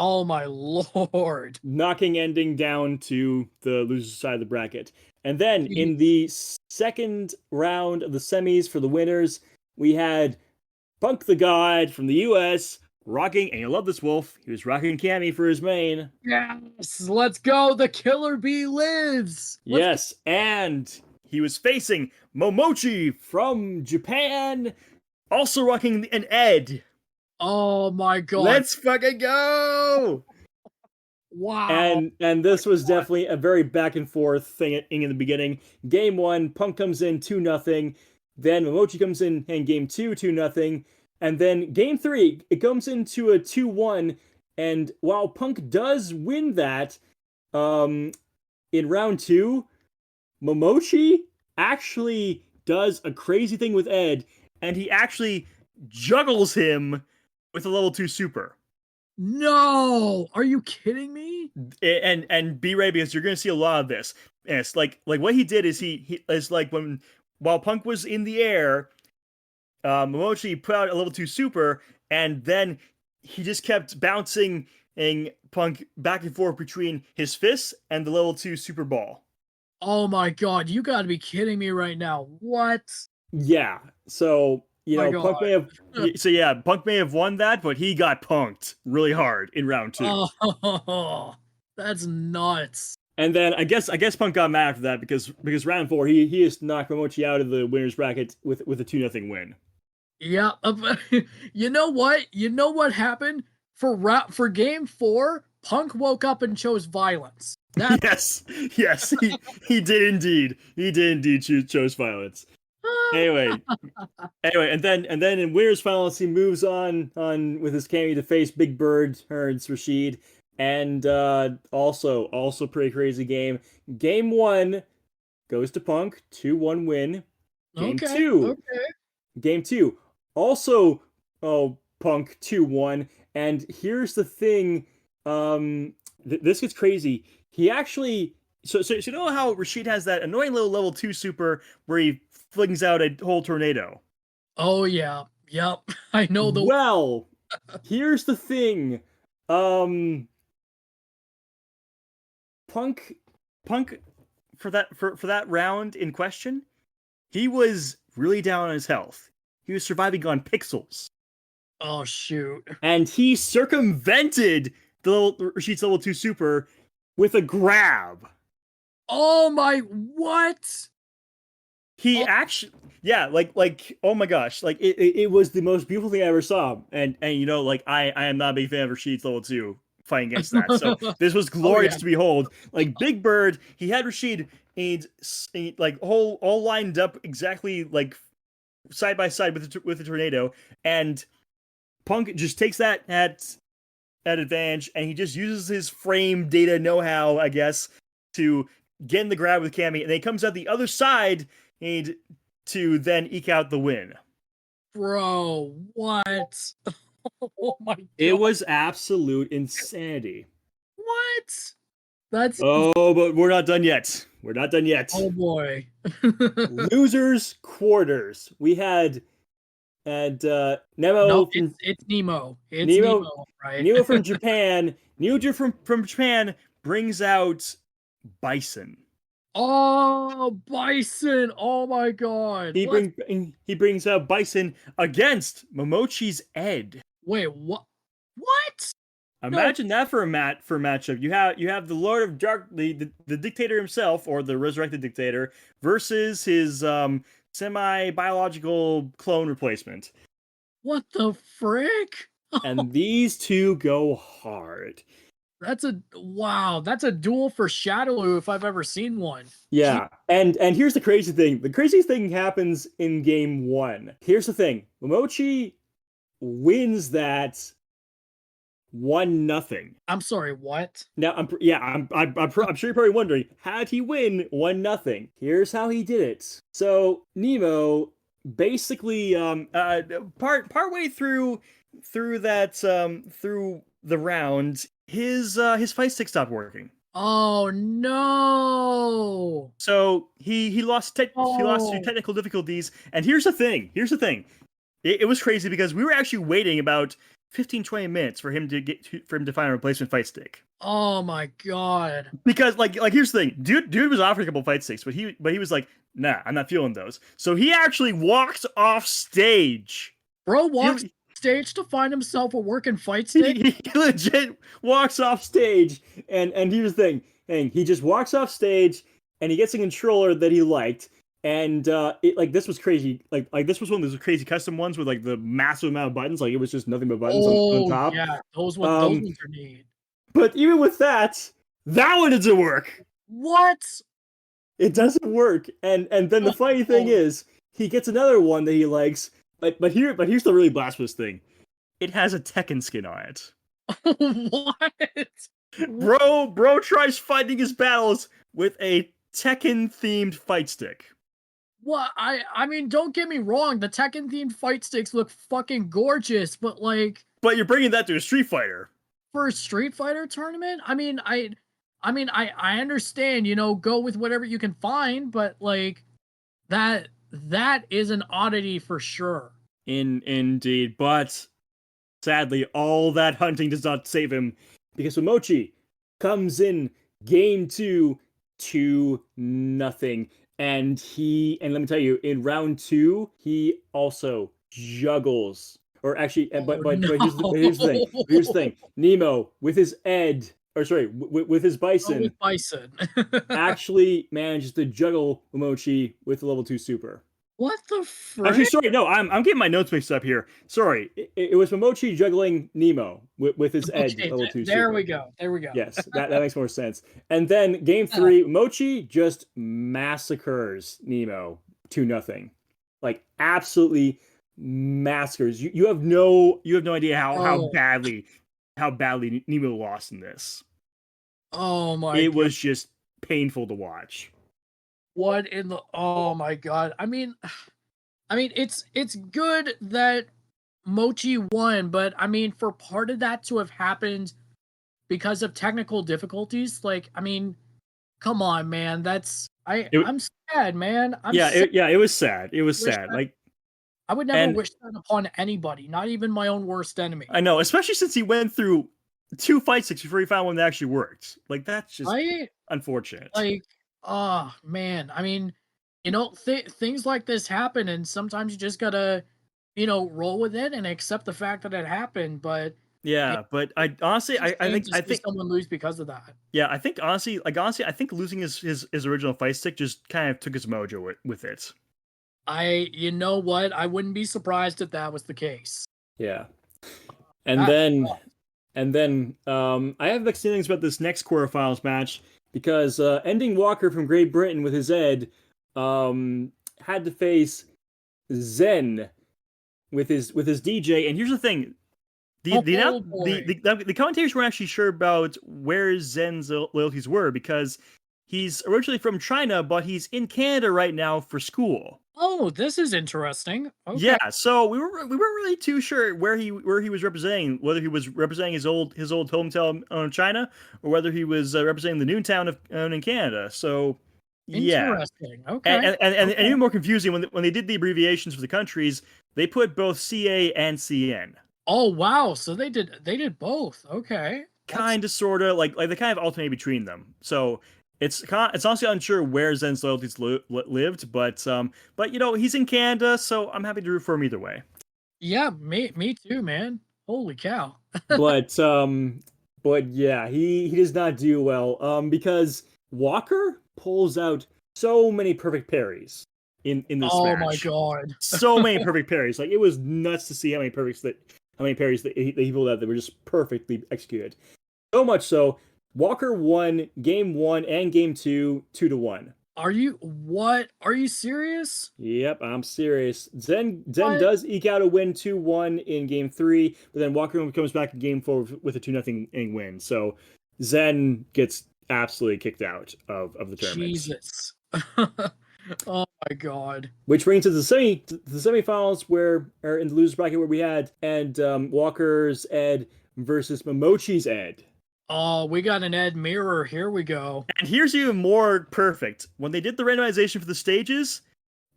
Oh my lord. Knocking Ending down to the loser's side of the bracket. And then in the second round of the semis for the winners, we had Punk the God from the US rocking, and you love this, Wolf, he was rocking Cammy for his main. Yes, let's go. The Killer Bee lives. Yes, and he was facing Momochi from Japan, also rocking an Ed. Oh my god. Let's fucking go! Wow. And this was definitely a very back and forth thing in the beginning. Game 1, Punk comes in 2-0. Then Momochi comes in game 2, 2-0. And then game 3, it comes into a 2-1. And while Punk does win that, in round 2, Momochi actually does a crazy thing with Ed, and he actually juggles him with a level 2 super. No, are you kidding me? And be ready, because you're going to see a lot of this. And it's like what he did is he is like while Punk was in the air, Momochi put out a level 2 super, and then he just kept bouncing Punk back and forth between his fists and the level 2 super ball. Oh my god, you gotta be kidding me right now. What? Yeah. So Punk may have won that, but he got punked really hard in round 2. Oh, that's nuts. And then I guess Punk got mad after that because round 4 he just knocked Momochi out of the winner's bracket with a 2-0 win. Yeah. You know what? You know what happened? For game 4, Punk woke up and chose violence. Yes, he did indeed. He did indeed chose violence. Anyway, and then in winners finals, he moves on with his Cammy to face Big Bird, Hearns, Rashid, and also pretty crazy game. Game 1 goes to Punk, 2-1 win. Game 2, also Punk 2-1. And here's the thing, this gets crazy. He actually so you know how Rashid has that annoying little level 2 super where he flings out a whole tornado? Oh yeah. Yep. I know the Well, here's the thing. Punk for that round in question, he was really down on his health. He was surviving on pixels. Oh shoot. And he circumvented the Rashid's level 2 super with a grab. Oh my, what? He actually, yeah, like oh my gosh, like it was the most beautiful thing I ever saw. And I am not a big fan of Rashid's level 2 fighting against that. So this was glorious to behold. Like Big Bird, he had Rashid like all lined up exactly like side by side with the tornado, and Punk just takes that at advantage, and he just uses his frame data know-how, I guess, to get in the grab with Cammy, and then he comes out the other side to then eke out the win. Bro, what? Oh my god. It was absolute insanity. What? That's but we're not done yet. Oh boy. Losers quarters. We had Nemo. No, it's Nemo. It's Nemo, right? Nemo from Japan. Nemo from Japan brings out Bison. Oh, Bison! Oh my god! He brings out Bison against Momochi's Ed. Wait, what? What? Imagine that for a matchup. You have the Lord of Dark, the dictator himself, or the resurrected dictator, versus his semi-biological clone replacement. What the frick? And these two go hard. That's a duel for Shadowloo if I've ever seen one. Yeah, and here's the crazy thing. The crazy thing happens in game 1. Here's the thing. Momochi wins that 1-0. I'm sorry, what? Now, I'm sure you're probably wondering, how did he win 1-0? Here's how he did it. So Nemo basically partway through the round, his fight stick stopped working. Oh no! So he lost through technical difficulties. And here's the thing. It was crazy because we were actually waiting about 15-20 minutes for him to find a replacement fight stick. Oh my god! Because like here's the thing, dude was offering a couple fight sticks, but he was like, nah, I'm not feeling those. So he actually walked off stage. Bro walks stage to find himself a working fight stick. He legit walks off stage, and here's the thing, he just walks off stage, and he gets a controller that he liked. And this was crazy. Like this was one of those crazy custom ones with like the massive amount of buttons. Like it was just nothing but buttons on top. Yeah, those ones are neat. But even with that one doesn't work. What? It doesn't work. And then the funny thing is, he gets another one that he likes. But here's the really blasphemous thing. It has a Tekken skin on it. What? Bro tries fighting his battles with a Tekken themed fight stick. What? I mean, don't get me wrong, the Tekken themed fight sticks look fucking gorgeous, but like, but you're bringing that to a Street Fighter. For a Street Fighter tournament? I mean, I understand, go with whatever you can find, but like that is an oddity for sure. Indeed, but sadly, all that hunting does not save him, because Momochi comes in game 2 2-0. And let me tell you, in round 2, he also juggles. Or actually, but here's the thing. Nemo with his with his Bison. With Bison. actually manages to juggle Momochi with the level 2 super. What the frick? Actually, sorry, no, I'm getting my notes mixed up here. Sorry, it was Momochi juggling Nemo with his Ed level 2 super. There we go. Yes, that makes more sense. And then game 3, Momochi just massacres Nemo 2-0. Like absolutely massacres. You have no idea how badly Nemo lost in this. Oh my God. It was just painful to watch. What in the oh my god. I mean it's good that Mochi won, but I mean for part of that to have happened because of technical difficulties, like I mean, come on, man. I'm sad, man. It was sad. It was sad. Like I would never wish that upon anybody, not even my own worst enemy. I know, especially since he went through 2 fight sticks before he found one that actually worked. Like that's just unfortunate. Like, oh man, I mean, things like this happen, and sometimes you just gotta, roll with it and accept the fact that it happened. But yeah, but I honestly, I think someone lose because of that. Yeah, I think honestly, I think losing his original fight stick just kind of took his mojo with it. You know what? I wouldn't be surprised if that was the case. Yeah, and then I have mixed feelings about this next quarterfinals match, because ending Walker from Great Britain with his Ed had to face Zen with his DJ. And here's the thing. The commentators weren't actually sure about where Zen's loyalties were, because he's originally from China, but he's in Canada right now for school. Oh, this is interesting. Okay. Yeah, so we weren't really too sure where he was representing, whether he was representing his old hometown in China, or whether he was representing the new town in Canada. So yeah, interesting. Okay, and even more confusing when they did the abbreviations for the countries, they put both CA and CN. Oh wow, so they did both. Okay, kind of, sort of, like they kind of alternate between them. So it's honestly unsure where Zen's loyalties lived, but he's in Canada, so I'm happy to root for him either way. Yeah, me too, man. Holy cow. but yeah, he does not do well, because Walker pulls out so many perfect parries in this match. Oh my god. So many perfect parries. Like it was nuts to see how many parries that he pulled out that were just perfectly executed. So much so, Walker won game 1 and game 2, 2-1. Are you serious? Yep, I'm serious. Zen What? does eke out a win 2-1 in game 3, but then Walker comes back in game 4 with a 2-0 win. So Zen gets absolutely kicked out of the tournament. Jesus. Oh my god. Which brings us to the semifinals or in the loser bracket where we had Walker's Ed versus Momochi's Ed. Oh, we got an Ed mirror. Here we go. And here's even more perfect. When they did the randomization for the stages,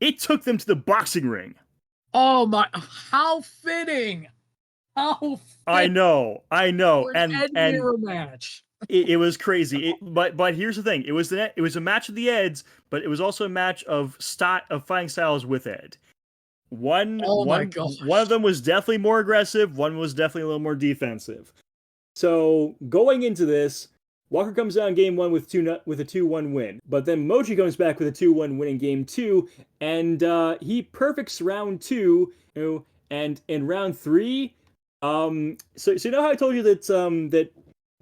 it took them to the boxing ring. Oh my, how fitting. How fitting. I know. For an Ed And mirror match. it was crazy. But here's the thing. It was a match of the Eds, but it was also a match of fighting styles with Ed. One of them was definitely more aggressive, one was definitely a little more defensive. So going into this, Walker comes down game 1 with a 2-1 win, but then Mochi comes back with a 2-1 win in game 2, and he perfects round 2. And in round 3, so you know how I told you that that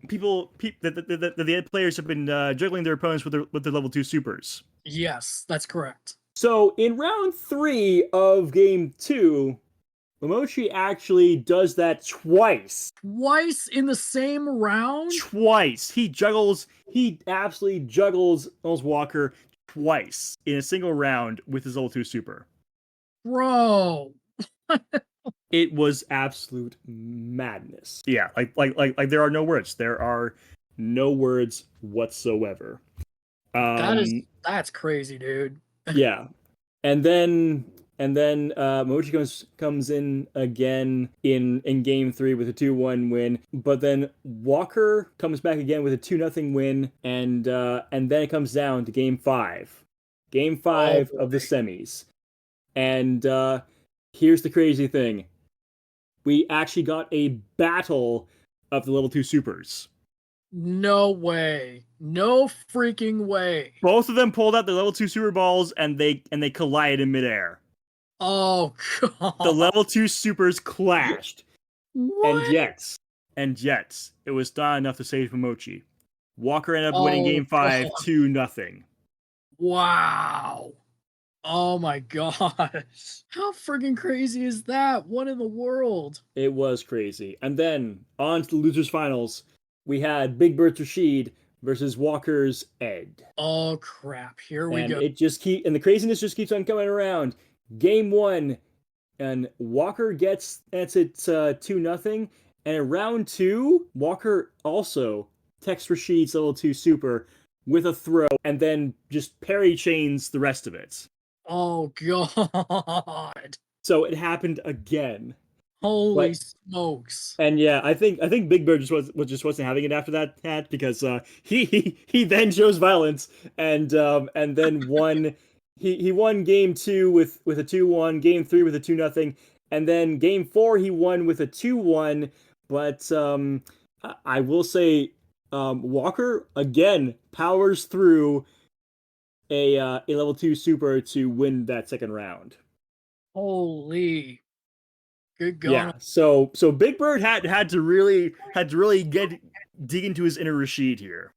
the Ed players have been juggling their opponents with their level 2 supers. Yes, that's correct. So in round 3 of game 2, Momochi actually does that twice. Twice in the same round? Twice. He absolutely juggles Walker twice in a single round with his level 2 super. Bro. It was absolute madness. Yeah, like there are no words. There are no words whatsoever. That's crazy, dude. Yeah. And then Mochi comes in again in game 3 with a 2-1 win, but then Walker comes back again with a 2-0 win, and then it comes down to game 5. Game 5 of the semis. And here's the crazy thing. We actually got a battle of the level 2 supers. No way. No freaking way. Both of them pulled out their level 2 super balls and they collided in midair. Oh god. The level 2 supers clashed. What? And yet, it was not enough to save Momochi. Walker ended up winning game 5 2-0. Wow. Oh my gosh. How freaking crazy is that? What in the world? It was crazy. And then, on to the losers finals, we had Big Bird Rashid versus Walker's Ed. Oh crap. Here we go. And the craziness just keeps on coming around. Game 1, and Walker gets it 2-0. And in round 2, Walker also techs Rashid's level 2 super with a throw, and then just parry chains the rest of it. Oh god. So it happened again. Holy smokes. And yeah, I think Big Bird just wasn't having it after that because he then shows violence and then won. He won game 2 with a 2-1, game 3 with a 2-0, and then game 4 he won with a 2-1. But I will say Walker again powers through a level 2 super to win that second round. Holy. Good going. Yeah. So Big Bird had to really dig into his inner Rashid here.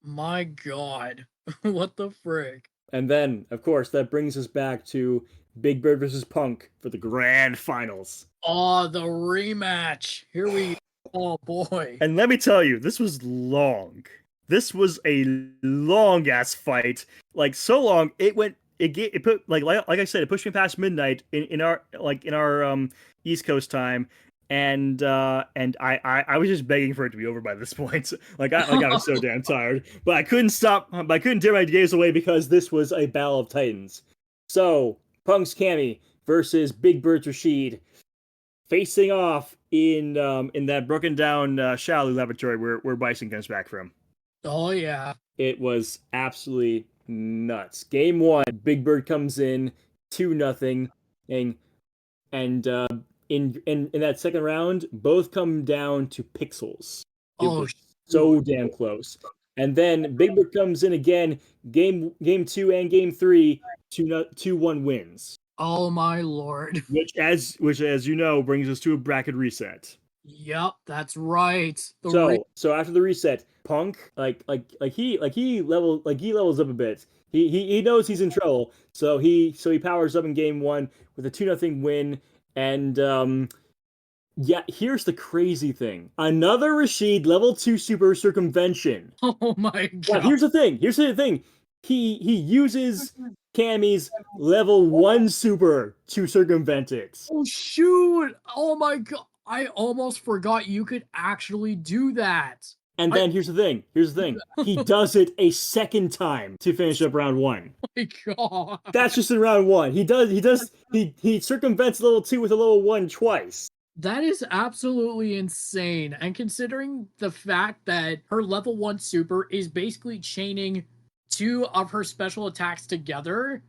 My god. What the frick? And then, of course, that brings us back to Big Bird versus Punk for the grand finals. Oh, the rematch. Here we oh boy. And let me tell you, this was long. This was a long ass fight. Like so long, it put like I said, it pushed me past midnight in our East Coast time. And I was just begging for it to be over by this point. I was so damn tired, but I couldn't tear my gaze away because this was a battle of titans. So Punk's Cammy versus Big Bird Rashid, facing off in that broken down Shaolin laboratory where Bison comes back from. Oh yeah, it was absolutely nuts. Game 1, Big Bird comes in 2-0, and in that second round, both come down to pixels. It was so damn close. And then Big Bird comes in again, game 2 and game 3, 2-1 wins. Oh my lord. Which as you know brings us to a bracket reset. Yep, that's right. So after the reset, Punk he levels up a bit. He knows he's in trouble, so he powers up in game one with a 2-0 win, and yeah, here's the crazy thing: another Rashid level 2 super circumvention. Oh my Now god. here's the thing. He uses Cammy's level 1 super to circumvent it. Oh shoot! Oh my god! I almost forgot you could actually do that. And then here's the thing. He does it a second time to finish up round 1. Oh my god. That's just in round 1. He circumvents level 2 with a level 1 twice. That is absolutely insane. And considering the fact that her level 1 super is basically chaining 2 of her special attacks together,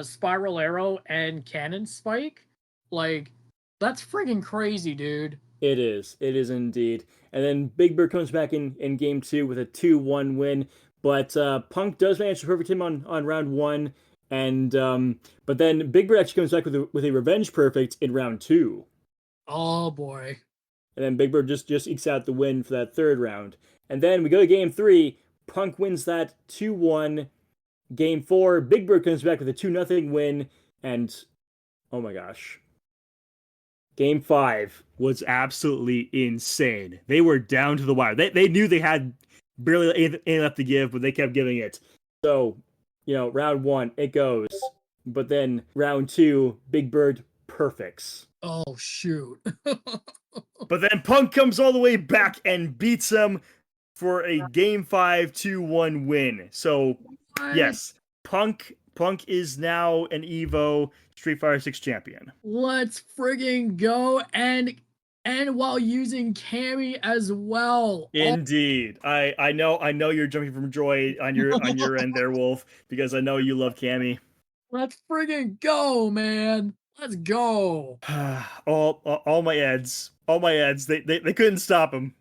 Spiral Arrow and Cannon Spike, like, that's friggin' crazy, dude. It is indeed. And then Big Bird comes back in game 2 with a 2-1 win. But Punk does manage to perfect him on round 1. And but then Big Bird actually comes back with a revenge perfect in round 2. Oh boy. And then Big Bird just ekes out the win for that third round. And then we go to game 3. Punk wins that 2-1. Game 4, Big Bird comes back with a 2-0 win. And oh my gosh. Game 5 was absolutely insane. They were down to the wire. They knew they had barely anything left to give, but they kept giving it. So, round 1, it goes. But then round 2, Big Bird perfects. Oh, shoot. But then Punk comes all the way back and beats him for a Game 5 2-1 win. So, yes, Punk is now an EVO Street Fighter 6 champion. Let's friggin' go, and while using Cammy as well. Indeed. I know you're jumping from joy on your end there, Wolf, because I know you love Cammy. Let's friggin' go, man. Let's go. all my ads. They couldn't stop him.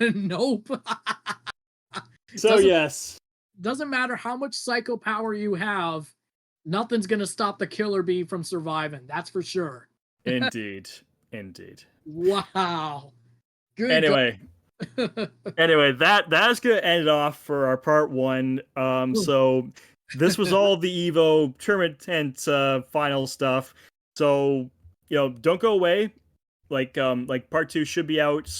Nope. So yes. Doesn't matter how much psycho power you have, nothing's gonna stop the killer bee from surviving. That's for sure. Indeed. Wow. Good. Anyway, that's gonna end it off for our part 1. So this was all the EVO tournament and final stuff. So don't go away. Like part 2 should be out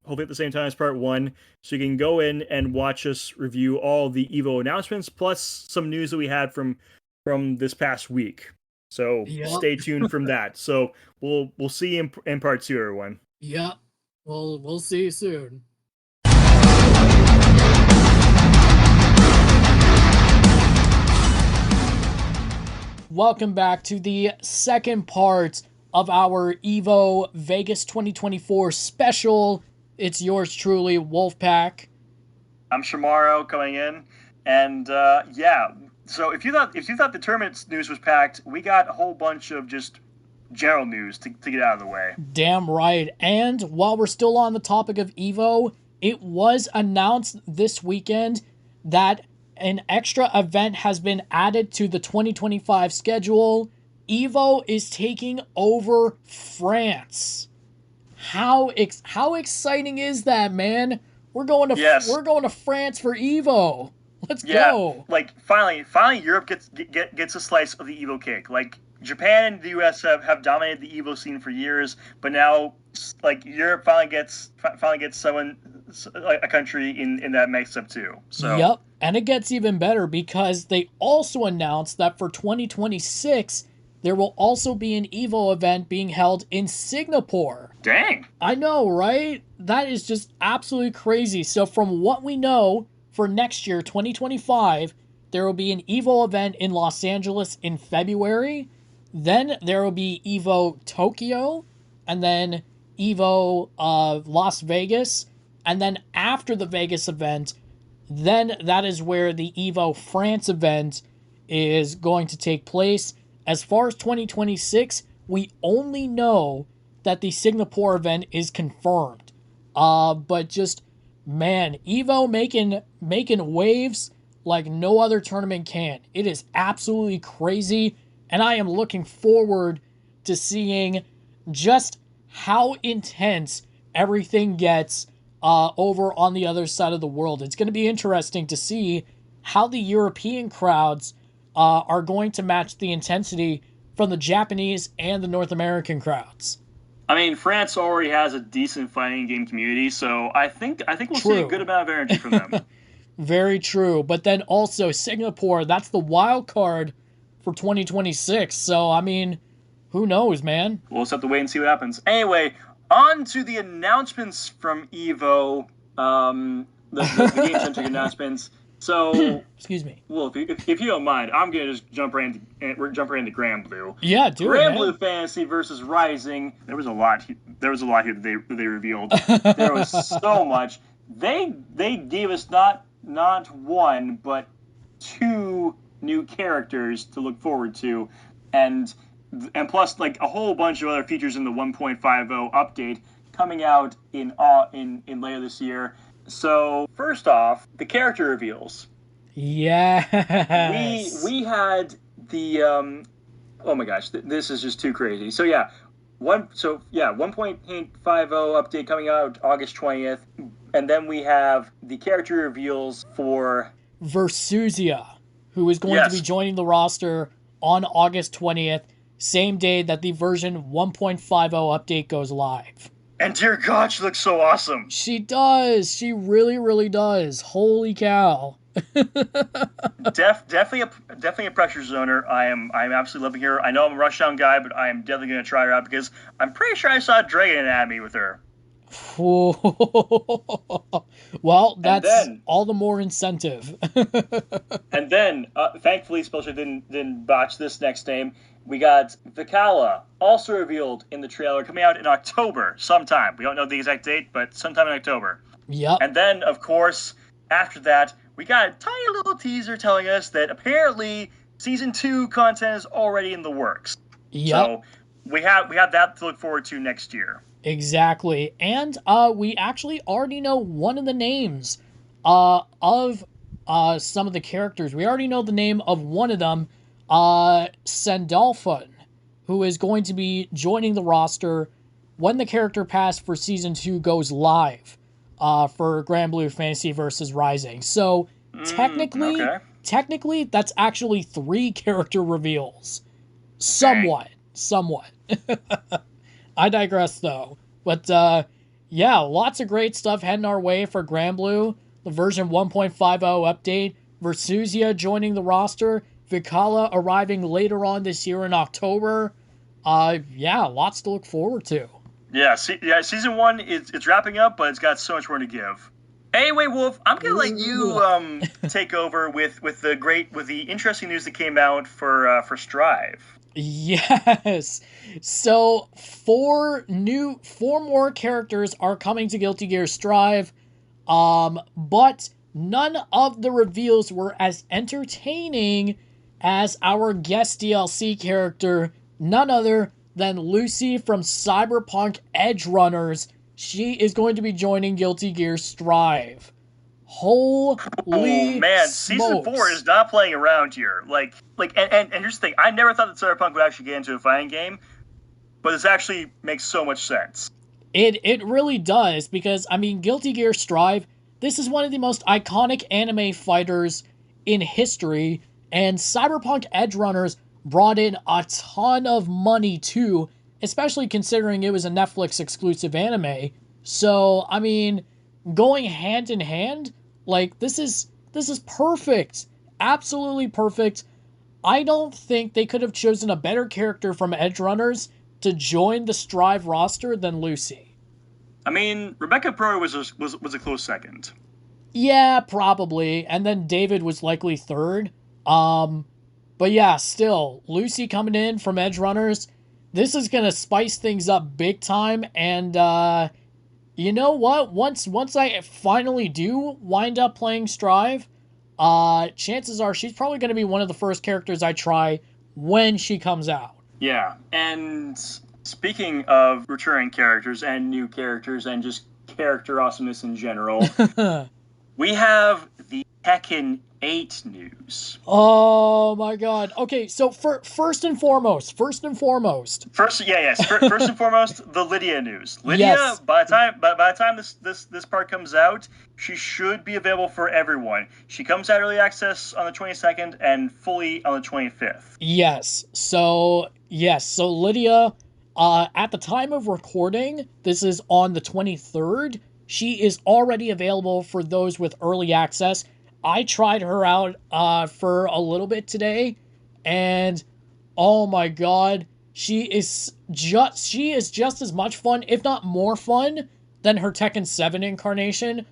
hopefully at the same time as part 1, so you can go in and watch us review all the EVO announcements plus some news that we had from this past week. So Stay tuned from that. So we'll see you in part 2, everyone. Yep. We'll see you soon. Welcome back to the second part of our EVO Vegas 2024 special. It's yours truly, Wolfpack. I'm Shamaro coming in, and yeah. So if you thought the tournament news was packed, we got a whole bunch of just general news to get out of the way. Damn right. And while we're still on the topic of EVO, it was announced this weekend that an extra event has been added to the 2025 schedule. EVO is taking over France. How exciting is that, man? We're going to France for EVO. Let's go. Like finally Europe gets a slice of the EVO cake. Like Japan and the US have dominated the EVO scene for years, but now like Europe finally gets a country in that mix up too. So yep, and it gets even better because they also announced that for 2026 there will also be an EVO event being held in Singapore. Dang. I know, right? That is just absolutely crazy. So from what we know, for next year, 2025, there will be an EVO event in Los Angeles in February. Then there will be EVO Tokyo, and then EVO Las Vegas. And then after the Vegas event, then that is where the EVO France event is going to take place. As far as 2026, we only know that the Singapore event is confirmed. But just, man, EVO making waves like no other tournament can. It is absolutely crazy, and I am looking forward to seeing just how intense everything gets over on the other side of the world. It's going to be interesting to see how the European crowds are going to match the intensity from the Japanese and the North American crowds. I mean, France already has a decent fighting game community, so I think we'll see a good amount of energy from them. Very true. But then also Singapore, that's the wild card for 2026. So, I mean, who knows, man? We'll just have to wait and see what happens. Anyway, on to the announcements from EVO, the game-centric announcements. So, excuse me. Well, if you don't mind, I'm gonna just jump right into Grand Blue. Yeah, do Grand it, Blue Fantasy versus Rising. There was a lot here that they revealed. There was so much. They gave us not one but two new characters to look forward to, and plus like a whole bunch of other features in the 1.50 update coming out in later this year. So first off, the character reveals. Yes. We had the oh my gosh, this is just too crazy. So yeah, 1.50 update coming out August 20th, and then we have the character reveals for Versusia, who is going to be joining the roster on August 20th, same day that the version 1.50 update goes live. And dear God, she looks so awesome. She does. She really, really does. Holy cow. Definitely a pressure zoner. I'm absolutely loving her. I know I'm a Rushdown guy, but I am definitely going to try her out because I'm pretty sure I saw Dragon Anatomy with her. Well, that's all the more incentive. And then, thankfully, Spellshift didn't botch this next name. We got Vikala, also revealed in the trailer, coming out in October sometime. We don't know the exact date, but sometime in October. Yep. And then, of course, after that, we got a tiny little teaser telling us that apparently Season 2 content is already in the works. Yep. So we have that to look forward to next year. Exactly. And we actually already know one of the names of some of the characters. We already know the name of one of them, Sandalphon, who is going to be joining the roster when the character pass for Season 2 goes live for Grand Blue Fantasy versus Rising. So technically, that's actually 3 character reveals. Somewhat. I digress, though. But, yeah, lots of great stuff heading our way for Grand Blue. The version 1.50 update. Versusia joining the roster. Vikala arriving later on this year in October. Yeah, lots to look forward to. Yeah, Season 1, it's wrapping up, but it's got so much more to give. Anyway, Wolf, I'm going to let you take over with the interesting news that came out for Strive. Yes. So 4 more characters are coming to Guilty Gear Strive, but none of the reveals were as entertaining as our guest DLC character, none other than Lucy from Cyberpunk Edge Runners. She is going to be joining Guilty Gear Strive. Holy man, smokes. Season 4 is not playing around here. And here's the thing, I never thought that Cyberpunk would actually get into a fighting game, but this actually makes so much sense. It really does, because, I mean, Guilty Gear Strive, this is one of the most iconic anime fighters in history, and Cyberpunk Edge Runners brought in a ton of money too, especially considering it was a Netflix exclusive anime. So, I mean, going hand in hand, like, this is perfect. Absolutely perfect. I don't think they could have chosen a better character from Edge Runners to join the Strive roster than Lucy. I mean, Rebecca probably was a close second. Yeah, probably. And then David was likely third. But yeah, still, Lucy coming in from Edge Runners, this is going to spice things up big time. And, you know what? Once I finally do wind up playing Strive, chances are she's probably going to be one of the first characters I try when she comes out. Yeah, and speaking of returning characters and new characters and just character awesomeness in general, we have the Tekken 8 news. Oh my god. Okay, so first and foremost. First and foremost, the Lydia news. Lydia, Yes. by the time this part comes out, she should be available for everyone. She comes out early access on the 22nd and fully on the 25th. Yes. So Lydia, at the time of recording, this is on the 23rd. She is already available for those with early access. I tried her out for a little bit today, and oh my god, she is just as much fun, if not more fun, than her Tekken 7 incarnation.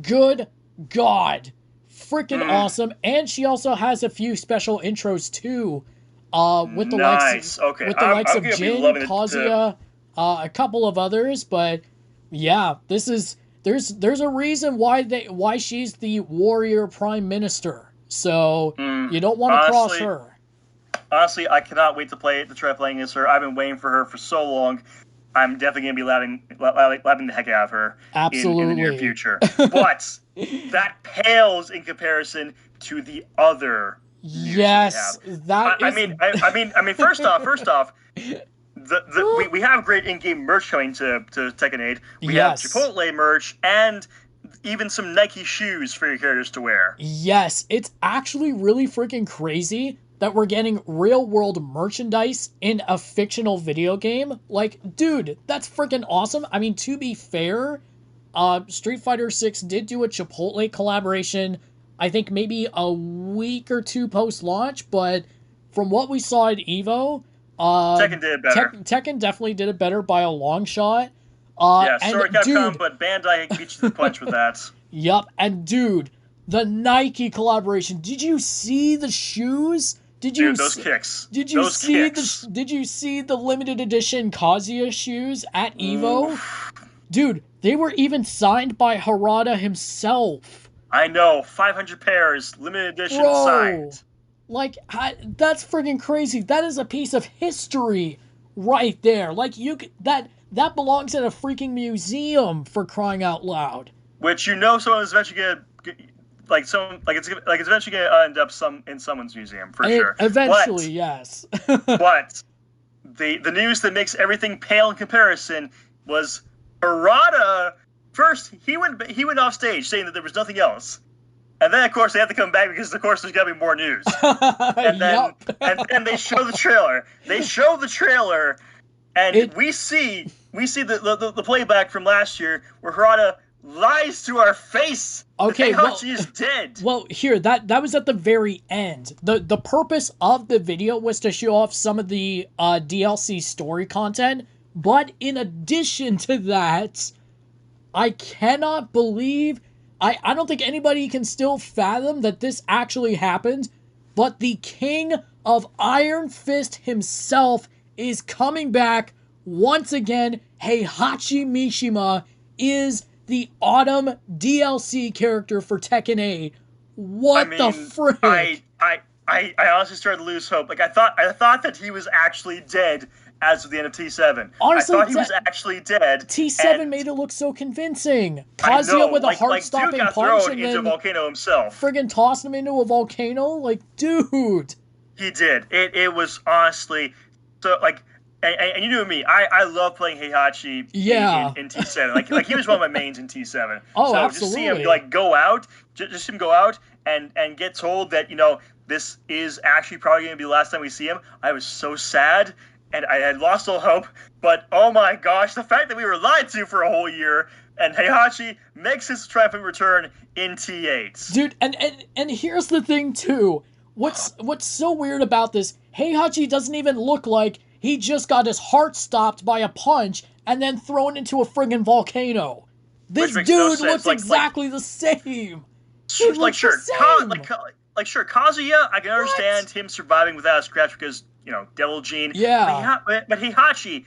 Good god. Freaking awesome. And she also has a few special intros too. With the likes of Jin, Kazuya, a couple of others, but yeah, there's a reason why she's the warrior prime minister. So you don't want to cross her. Honestly, I cannot wait to try playing as her. I've been waiting for her for so long. I'm definitely going to be lapping the heck out of her in the near future. But that pales in comparison to the other. Yes, that is. I mean. First off, we have great in-game merch coming to Tekken 8. We have Chipotle merch and even some Nike shoes for your characters to wear. Yes, it's actually really freaking crazy that we're getting real-world merchandise in a fictional video game. Like, dude, that's freaking awesome. I mean, to be fair, Street Fighter 6 did do a Chipotle collaboration, I think maybe a week or two post-launch, but from what we saw at EVO, Tekken did it better. Tekken definitely did it better by a long shot. Sorry, Capcom, but Bandai beat you to the punch with that. Yup, and dude, the Nike collaboration. Did you see the shoes? Those kicks. Did you see the limited edition Kazuya shoes at EVO? Dude, they were even signed by Harada himself. I know, 500 pairs, limited edition signed. Like, that's freaking crazy. That is a piece of history right there. Like, that belongs in a freaking museum, for crying out loud. Which someone's eventually gonna it's eventually gonna end up in someone's museum for sure. Eventually, yes. But the news that makes everything pale in comparison was Harada. First, he went off stage saying that there was nothing else. And then, of course, they have to come back because, of course, there's got to be more news. And then and they show the trailer. And we see the playback from last year where Harada lies to our face. Okay, Heihachi is dead. Well, here, that was at the very end. The purpose of the video was to show off some of the DLC story content. But in addition to that, I cannot believe... I don't think anybody can still fathom that this actually happened, but the king of Iron Fist himself is coming back once again. Heihachi Mishima is the Autumn DLC character for Tekken 8. The frick? I honestly started to lose hope. Like, I thought that he was actually dead as of the end of T7. Honestly, I thought he was actually dead. T7 made it look so convincing. Kazuya with a heart-stopping punch and then into a volcano himself. Friggin' tossed him into a volcano? Like, dude. He did. It was honestly so like, and you know me. I love playing Heihachi in T7. Like he was one of my mains in T7. Oh, so absolutely. Just see him go out, just him go out and get told that this is actually probably going to be the last time we see him. I was so sad. And I had lost all hope, but oh my gosh, the fact that we were lied to for a whole year, and Heihachi makes his triumphant return in T8. Dude, and here's the thing too. What's so weird about this, Heihachi doesn't even look like he just got his heart stopped by a punch and then thrown into a friggin' volcano. This dude looks exactly the same. Sure, Kazuya, I can understand him surviving without a scratch because, Devil Gene. Yeah. But Heihachi,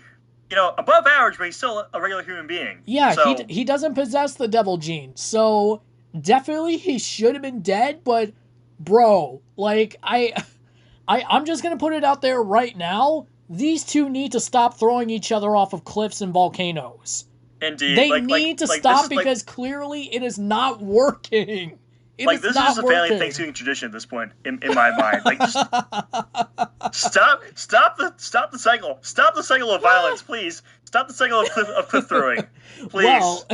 above average, but he's still a regular human being. Yeah, so... he doesn't possess the Devil Gene, so definitely he should have been dead, but bro, like, I'm just gonna put it out there right now, these two need to stop throwing each other off of cliffs and volcanoes. Indeed. They need to stop this is because clearly it is not working. This is just a family Thanksgiving tradition at this point, in my mind. Like, just stop the cycle. Stop the cycle of violence, please. Stop the cycle of cliff throwing, please.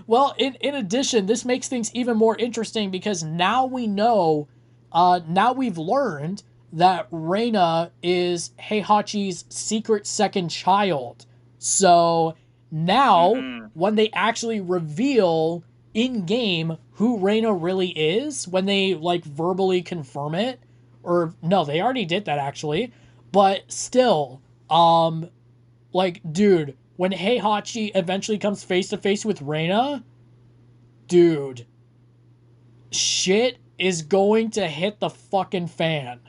Well, in addition, this makes things even more interesting because now we know, now we've learned that Reina is Heihachi's secret second child. So now, when they actually reveal in-game who Reina really is, when they, like, verbally confirm it, or, no, they already did that, actually, but still, like, dude, when Heihachi eventually comes face-to-face with Reina, dude, shit is going to hit the fucking fan.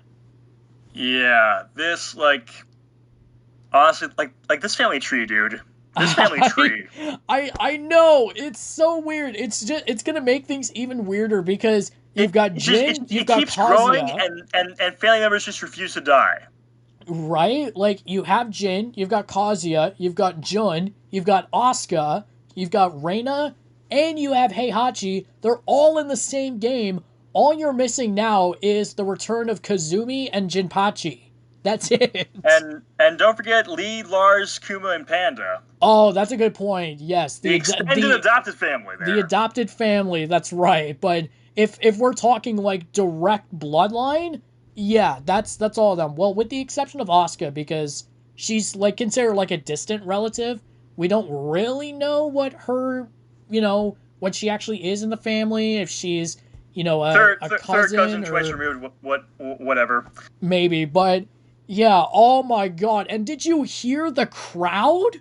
Yeah, this, like, honestly, like this family tree, dude. This family tree. I know, it's so weird. It's gonna make things even weirder because you've got Jin, you've got keeps Kazuya, growing, and family members just refuse to die. Right? Like, you have Jin, you've got Kazuya, you've got Jun, you've got Asuka, you've got Reina, and you have Heihachi. They're all in the same game. All you're missing now is the return of Kazumi and Jinpachi. That's it. And don't forget Lee, Lars, Kuma, and Panda. Oh, that's a good point. Yes, the extended adopted family there. The adopted family, that's right. But if we're talking like direct bloodline, yeah, that's all of them. Well, with the exception of Asuka, because she's like considered like a distant relative. We don't really know what her, what she actually is in the family. If she's, a cousin, third cousin, or twice removed, whatever. Maybe, but yeah. Oh my god! And did you hear the crowd?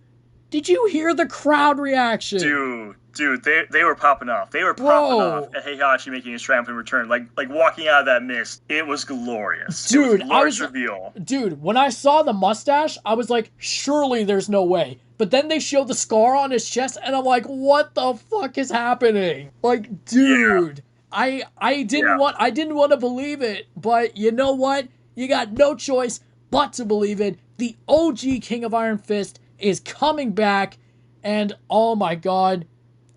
Did you hear the crowd reaction? Dude, they were popping off. They were popping off at Heihachi making his triumphant return, like walking out of that mist. It was glorious. Dude, it was reveal. Dude, when I saw the mustache, I was like, surely there's no way. But then they showed the scar on his chest, and I'm like, what the fuck is happening? Like, dude, yeah. I didn't want to believe it, but you know what? You got no choice but to believe it. The OG King of Iron Fist is coming back, and oh my god,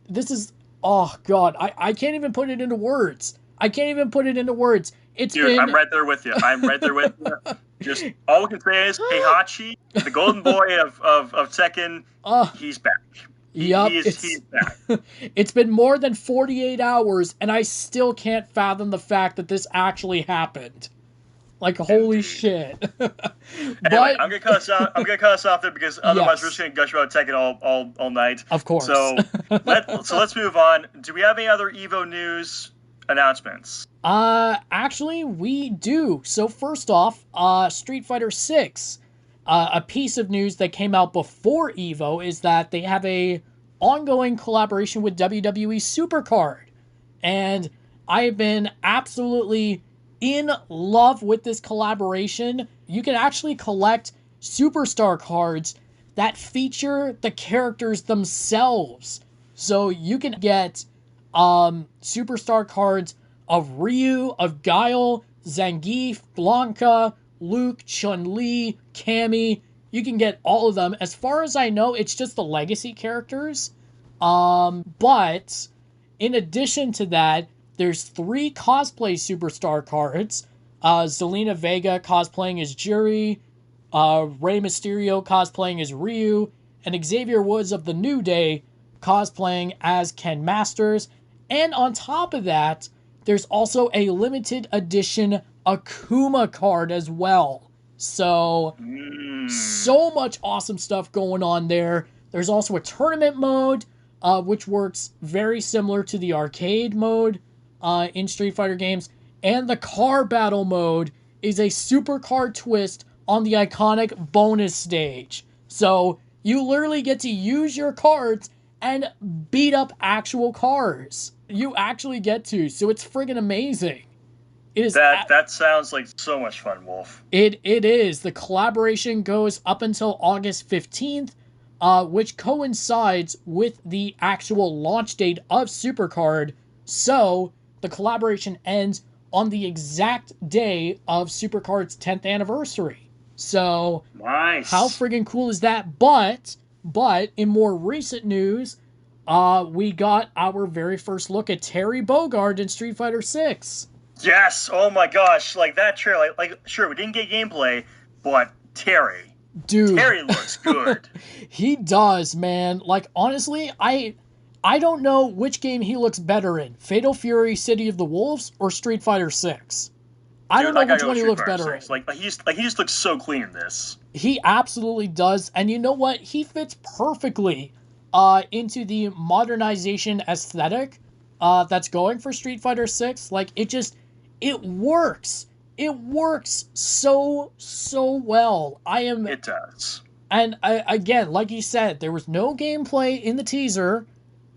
this is, oh god, I can't even put it into words. Dude, I'm right there with you. Just all we can say is Heihachi, the golden boy of Tekken, he's back. He's back. It's been more than 48 hours, and I still can't fathom the fact that this actually happened. Like, holy shit. Anyway, I'm gonna cut us off there because otherwise we're just gonna gush about Tekken all night. Of course. So let's move on. Do we have any other EVO news announcements? Actually, we do. So first off, Street Fighter 6. A piece of news that came out before EVO is that they have a ongoing collaboration with WWE Supercard. And I have been absolutely in love with this collaboration. You can actually collect superstar cards that feature the characters themselves. So you can get superstar cards of Ryu, of Guile, Zangief, Blanca, Luke, Chun-Li, Cammy. You can get all of them. As far as I know, it's just the legacy characters. But in addition to that, there's 3 cosplay superstar cards. Zelina Vega cosplaying as Juri, Rey Mysterio cosplaying as Ryu, and Xavier Woods of the New Day cosplaying as Ken Masters. And on top of that, there's also a limited edition Akuma card as well. So much awesome stuff going on there. There's also a tournament mode, which works very similar to the arcade mode in Street Fighter games. And the car battle mode is a super card twist on the iconic bonus stage. So you literally get to use your cards and beat up actual cars. You actually get to, so it's friggin' amazing. It is that sounds like so much fun, Wolf. It is. The collaboration goes up until August 15th, which coincides with the actual launch date of Supercard. So the collaboration ends on the exact day of Supercard's 10th anniversary. So nice. How friggin' cool is that? But But in more recent news, we got our very first look at Terry Bogard in Street Fighter 6. Yes! Oh my gosh! Like that trailer. Like sure, we didn't get gameplay, but Terry. Dude. Terry looks good. He does, man. Like, honestly, I don't know which game he looks better in. Fatal Fury, City of the Wolves, or Street Fighter 6. I don't know which one he looks better in. Like he just looks so clean in this. He absolutely does. And you know what? He fits perfectly into the modernization aesthetic that's going for Street Fighter 6. Like, it works. It works so well. It does. And again, like you said, there was no gameplay in the teaser,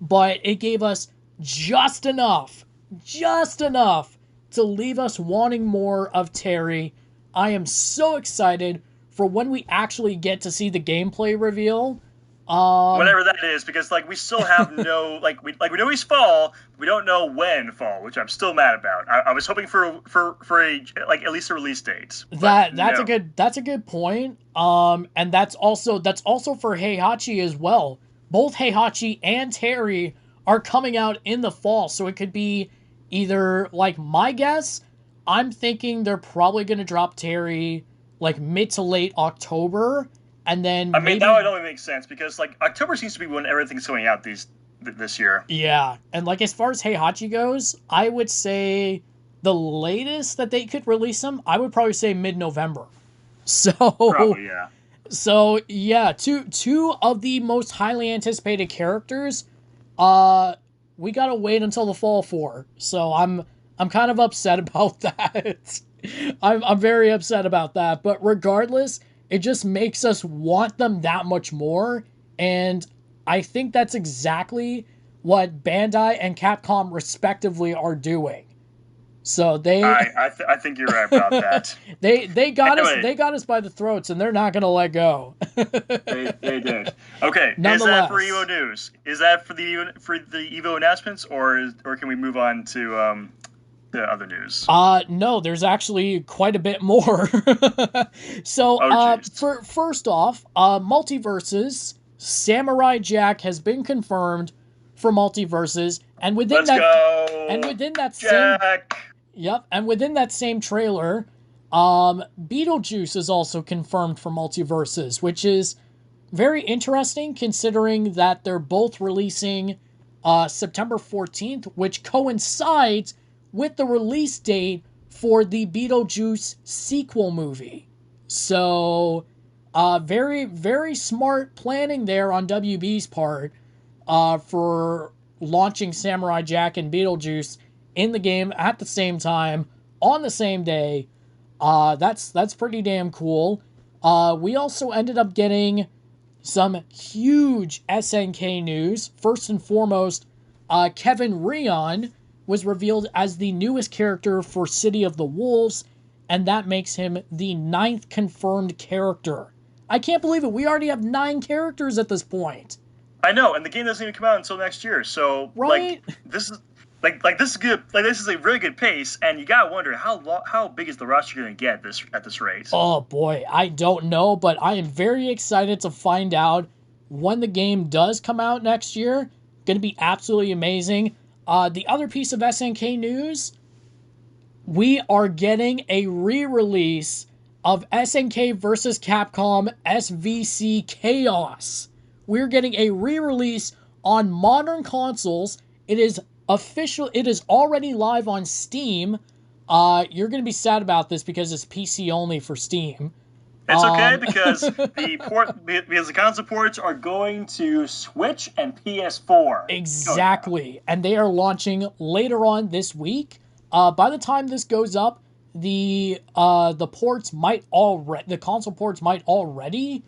but it gave us just enough to leave us wanting more of Terry. I am so excited for when we actually get to see the gameplay reveal. Whatever that is, because like we still have no we know he's fall, we don't know when fall, which I'm still mad about. I was hoping for a like at least a release date. That's a good point. And that's also for Heihachi as well. Both Heihachi and Terry are coming out in the fall, so it could be either, like, my guess, I'm thinking they're probably gonna drop Terry like mid to late October. And then that would only make sense because like October seems to be when everything's coming out this year. Yeah, and like as far as Heihachi goes, I would say the latest that they could release him, I would probably say mid-November. So probably, yeah. So yeah, two of the most highly anticipated characters, we gotta wait until the fall for. So I'm kind of upset about that. I'm very upset about that. But regardless, it just makes us want them that much more, and I think that's exactly what Bandai and Capcom respectively are doing. So I think you're right about that. they got us by the throats, and they're not gonna let go. they did. Okay, is that for EVO news? Is that for the EVO announcements, or can we move on to the other news? No, there's actually quite a bit more. So, first off, Multiverses, Samurai Jack has been confirmed for Multiverses, and within that same trailer, Beetlejuice is also confirmed for Multiverses, which is very interesting considering that they're both releasing September 14th, which coincides with the release date for the Beetlejuice sequel movie. So, very, very smart planning there on WB's part for launching Samurai Jack and Beetlejuice in the game at the same time, on the same day. That's pretty damn cool. We also ended up getting some huge SNK news. First and foremost, Kevin Rion was revealed as the newest character for City of the Wolves, and that makes him the 9th confirmed character. I can't believe it. We already have 9 characters at this point. I know, and the game doesn't even come out until next year. So, right? This is good. Like, this is a really good pace, and you gotta wonder how big is the roster going to get at this rate? Oh boy, I don't know, but I am very excited to find out when the game does come out next year. Going to be absolutely amazing. The other piece of SNK news, we are getting a re-release of SNK vs. Capcom SVC Chaos. We're getting a re-release on modern consoles. It is official. It is already live on Steam. You're going to be sad about this because it's PC only for Steam. It's okay because the console ports are going to Switch and PS4. Exactly, and they are launching later on this week. By the time this goes up, the console ports might already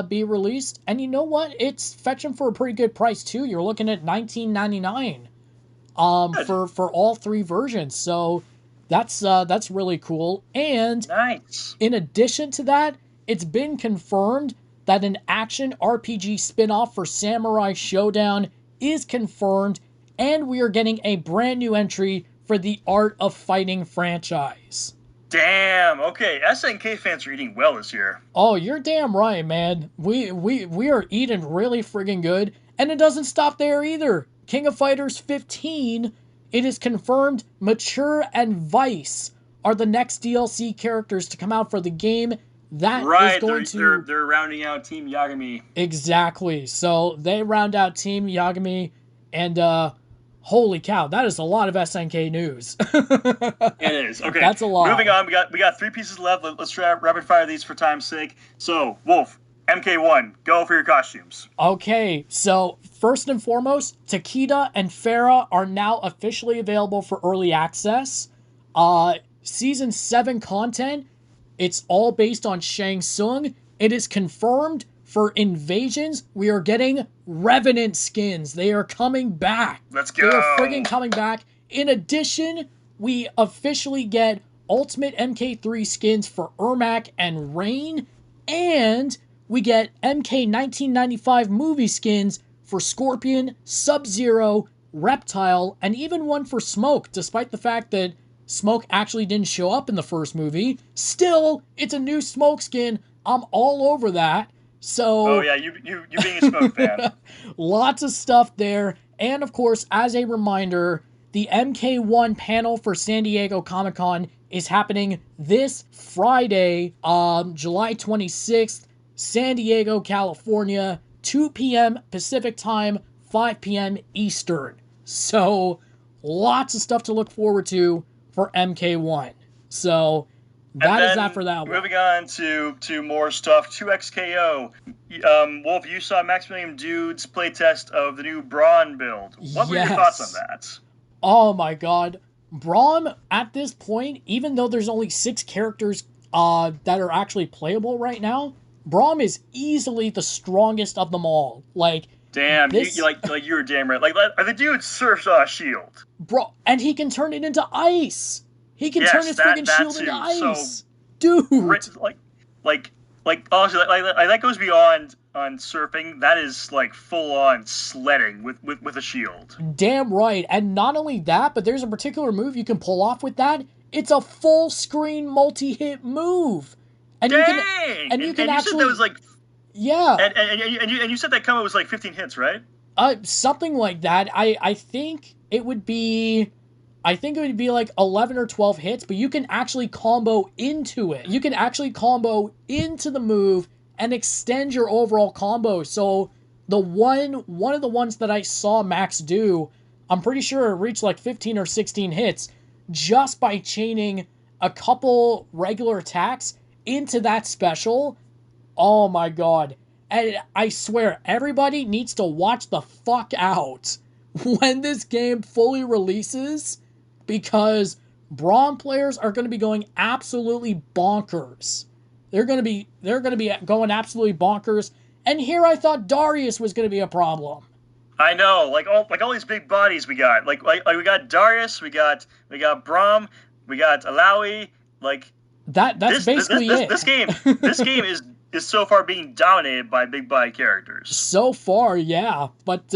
be released. And you know what? It's fetching for a pretty good price too. You're looking at $19.99 for all 3 versions. So that's really cool. And nice. In addition to that, it's been confirmed that an action RPG spin-off for Samurai Showdown is confirmed, and we are getting a brand new entry for the Art of Fighting franchise. Damn. Okay, SNK fans are eating well this year. Oh, you're damn right, man. We are eating really friggin' good, and it doesn't stop there either. King of Fighters 15, it is confirmed Mature and Vice are the next DLC characters to come out for the game. That is going to... They're rounding out Team Yagami. Exactly. So they round out Team Yagami, and holy cow, that is a lot of SNK news. It is. Okay. That's a lot. Moving on, we got 3 pieces left. Let's try rapid fire these for time's sake. So, Wolf, MK1, go for your costumes. Okay, so first and foremost, Takeda and Farah are now officially available for early access. Season 7 content, it's all based on Shang Tsung. It is confirmed for Invasions, we are getting Revenant skins. They are coming back. Let's go. They are friggin' coming back. In addition, we officially get Ultimate MK3 skins for Ermac and Rain, and we get MK 1995 movie skins for Scorpion, Sub-Zero, Reptile, and even one for Smoke, despite the fact that Smoke actually didn't show up in the first movie. Still, it's a new Smoke skin. I'm all over that. So, oh yeah, you being a Smoke fan. Lots of stuff there. And of course, as a reminder, the MK1 panel for San Diego Comic-Con is happening this Friday, July 26th, San Diego, California, 2 p.m. Pacific Time, 5 p.m. Eastern. So, lots of stuff to look forward to for MK1. So, that is that for that one. Moving on to more stuff. 2XKO. Wolf, you saw Maximilian Dude's playtest of the new Braun build. What were your thoughts on that? Oh my god. Braun, at this point, even though there's only 6 characters that are actually playable right now, Braun is easily the strongest of them all. Like, damn, you were damn right. Like the dude surfs a shield. Bro, and he can turn it into ice. He can turn his freaking shield into ice. So, dude. Honestly, that goes beyond on surfing. That is like full on sledding with a shield. Damn right. And not only that, but there's a particular move you can pull off with that. It's a full screen multi-hit move. And dang! You can actually. You said that was like. Yeah. And you said that combo was like 15 hits, right? Something like that. I think it would be like 11 or 12 hits, but you can actually combo into it. You can actually combo into the move and extend your overall combo. So one of the ones that I saw Max do, I'm pretty sure it reached like 15 or 16 hits just by chaining a couple regular attacks into that special. Oh my god. And I swear, everybody needs to watch the fuck out when this game fully releases, because Braun players are going to be going absolutely bonkers. They're going to be going absolutely bonkers. And here I thought Darius was going to be a problem. I know, like all these big bodies we got. Like we got Darius, we got Braum, we got Alawi. Like that's basically it. This game is so far being dominated by big body characters. So far, yeah. But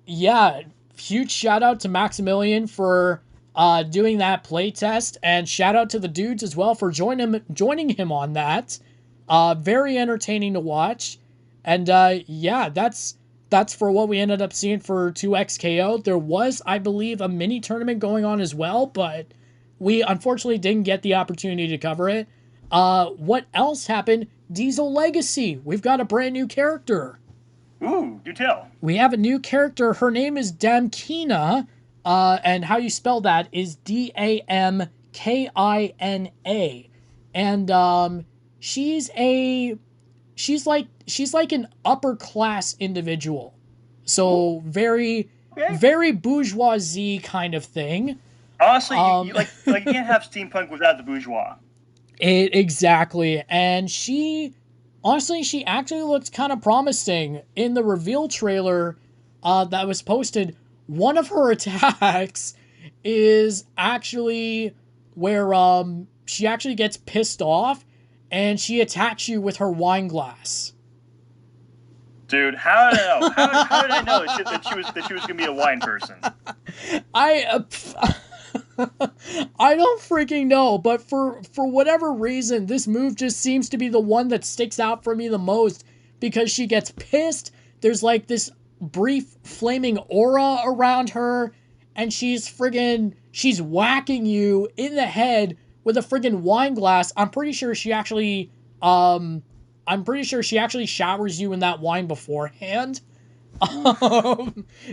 yeah, huge shout out to Maximilian for doing that playtest, and shout out to the dudes as well for joining him on that. Very entertaining to watch. And yeah, that's for what we ended up seeing for 2XKO. There was, I believe, a mini tournament going on as well, but we unfortunately didn't get the opportunity to cover it. What else happened? Diesel Legacy. We've got a brand new character. Ooh, do tell. We have a new character. Her name is Damkina. And how you spell that is Damkina. And she's like an upper class individual. So very bourgeoisie kind of thing. Honestly, you can't have steampunk without the bourgeois. Exactly. And she actually looks kind of promising. In the reveal trailer that was posted, one of her attacks is actually where she actually gets pissed off and she attacks you with her wine glass. Dude, how did I know? How did I know that she was gonna be a wine person? I don't freaking know, but for whatever reason, this move just seems to be the one that sticks out for me the most because she gets pissed. There's like this brief flaming aura around her, and she's whacking you in the head with a friggin' wine glass. I'm pretty sure she actually showers you in that wine beforehand.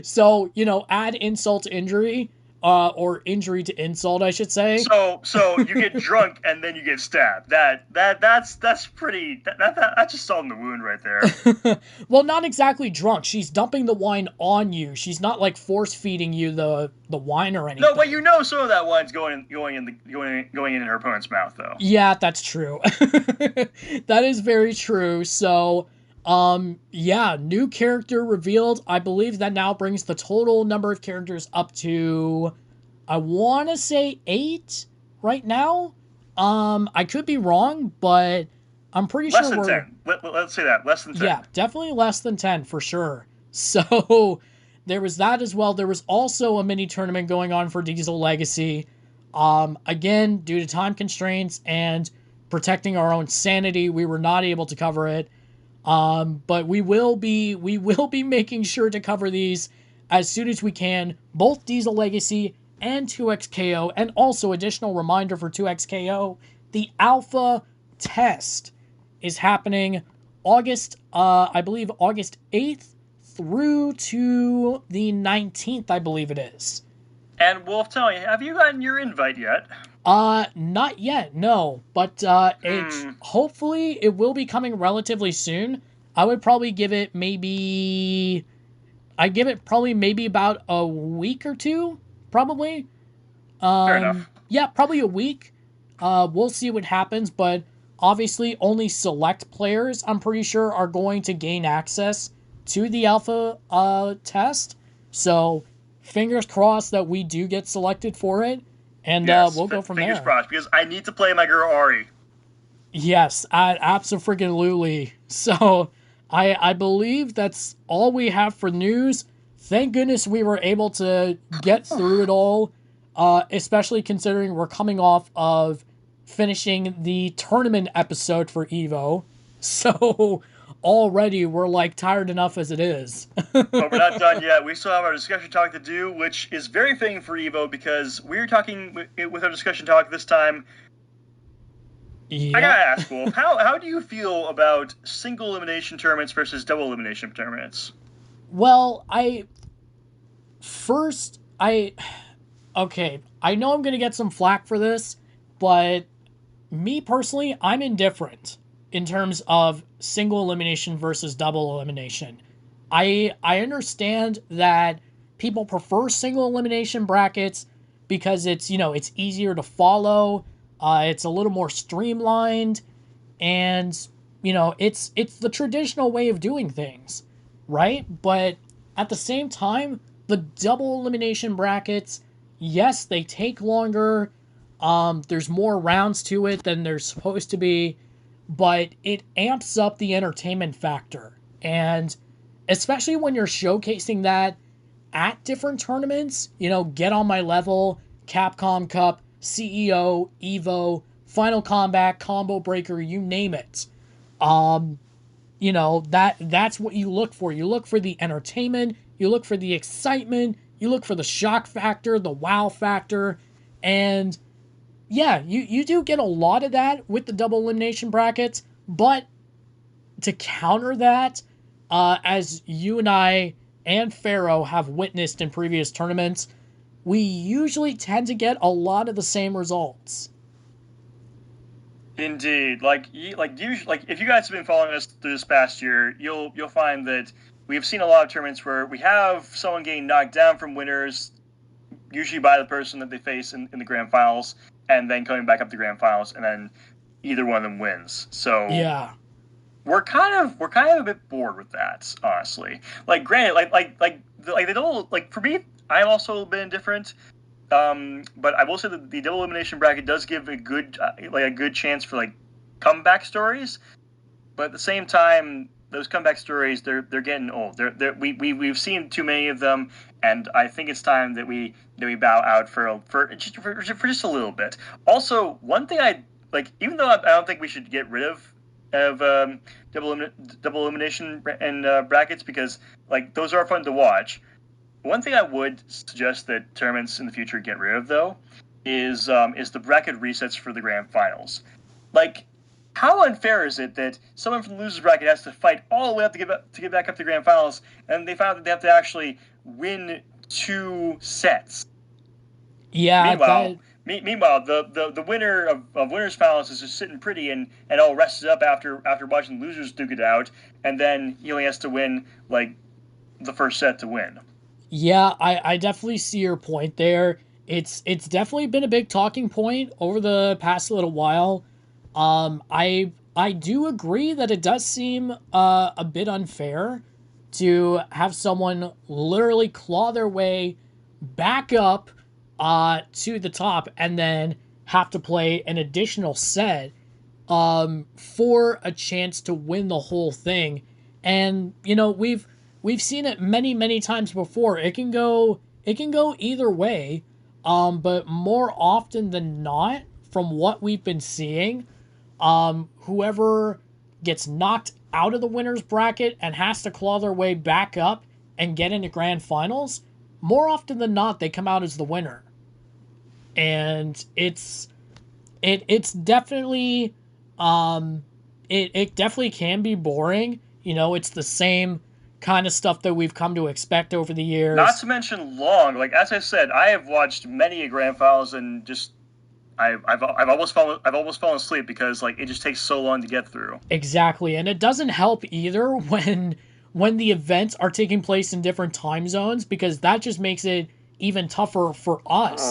So, add insult to injury, or injury to insult, I should say. So you get drunk and then you get stabbed. That's pretty. That's just salting the wound right there. Well, not exactly drunk. She's dumping the wine on you. She's not like force feeding you the wine or anything. No, but some of that wine's going in her opponent's mouth, though. Yeah, that's true. That is very true. So, new character revealed. I believe that now brings the total number of characters up to, I want to say 8 right now. I could be wrong, but I'm pretty less sure than 10. Let's say that. Less than 10. Yeah, definitely less than 10 for sure. So, there was that as well. There was also a mini tournament going on for Diesel Legacy. Again, due to time constraints and protecting our own sanity, we were not able to cover it. But we will be making sure to cover these as soon as we can, both Diesel Legacy and 2XKO, and also additional reminder for 2XKO, the alpha test is happening I believe August 8th through to the 19th, I believe it is. And Wolf, tell me, have you gotten your invite yet? Not yet, no. But hopefully it will be coming relatively soon. I would probably give it maybe about a week or two, probably. Fair enough. Yeah, probably a week. We'll see what happens, but obviously only select players, I'm pretty sure, are going to gain access to the alpha test. So, fingers crossed that we do get selected for it. And yes, we'll go from fingers there. Crossed, because I need to play my girl Ari. Yes, abso-freaking-lutely. So, I believe that's all we have for news. Thank goodness we were able to get through it all, especially considering we're coming off of finishing the tournament episode for EVO. So, already we're like tired enough as it is. But we're not done yet. We still have our discussion talk to do, which is very fitting for EVO because we're talking with our discussion talk this time. Yeah. I gotta ask, Wolf, how do you feel about single elimination tournaments versus double elimination tournaments? Well, I know I'm gonna get some flack for this, but me personally, I'm indifferent in terms of single elimination versus double elimination. I understand that people prefer single elimination brackets because it's easier to follow, it's a little more streamlined, and it's the traditional way of doing things, right? But at the same time, the double elimination brackets, yes, they take longer. There's more rounds to it than there's supposed to be, but it amps up the entertainment factor. And especially when you're showcasing that at different tournaments, Get On My Level, Capcom Cup, CEO, EVO, Final Combat, Combo Breaker, you name it. That's what you look for. You look for the entertainment, you look for the excitement, you look for the shock factor, the wow factor, and yeah, you do get a lot of that with the double elimination brackets, but to counter that, as you and I and Pharaoh have witnessed in previous tournaments, we usually tend to get a lot of the same results. Indeed, usually, if you guys have been following us through this past year, you'll find that we've seen a lot of tournaments where we have someone getting knocked down from winners, usually by the person that they face in the grand finals, and then coming back up to grand finals, and then either one of them wins. So yeah, we're kind of a bit bored with that, honestly. Granted, they don't for me. I've also been indifferent, but I will say that the double elimination bracket does give a good chance for comeback stories. But at the same time, those comeback stories they're getting old. We've seen too many of them, and I think it's time that we bow out for just a little bit. Also, one thing I like, even though I don't think we should get rid of double elimination and brackets, because like those are fun to watch. One thing I would suggest that tournaments in the future get rid of, though, is the bracket resets for the grand finals. Like, how unfair is it that someone from the losers bracket has to fight all the way up to get back up to grand finals, and they found that they have to actually win 2 sets? Yeah. Meanwhile, the winner of winners finals is just sitting pretty and all rested up after watching losers duke it out, and then he only has to win like the first set to win. Yeah, I definitely see your point there. It's definitely been a big talking point over the past little while. I do agree that it does seem a bit unfair to have someone literally claw their way back up to the top and then have to play an additional set for a chance to win the whole thing. And we've seen it many times before. It can go either way. But more often than not, from what we've been seeing, whoever gets knocked out of the winner's bracket and has to claw their way back up and get into grand finals, more often than not, they come out as the winner. And it's definitely, it definitely can be boring. It's the same kind of stuff that we've come to expect over the years. Not to mention long. Like, as I said, I have watched many grand finals and just I've almost fallen asleep because like it just takes so long to get through. Exactly, and it doesn't help either when the events are taking place in different time zones, because that just makes it even tougher for us.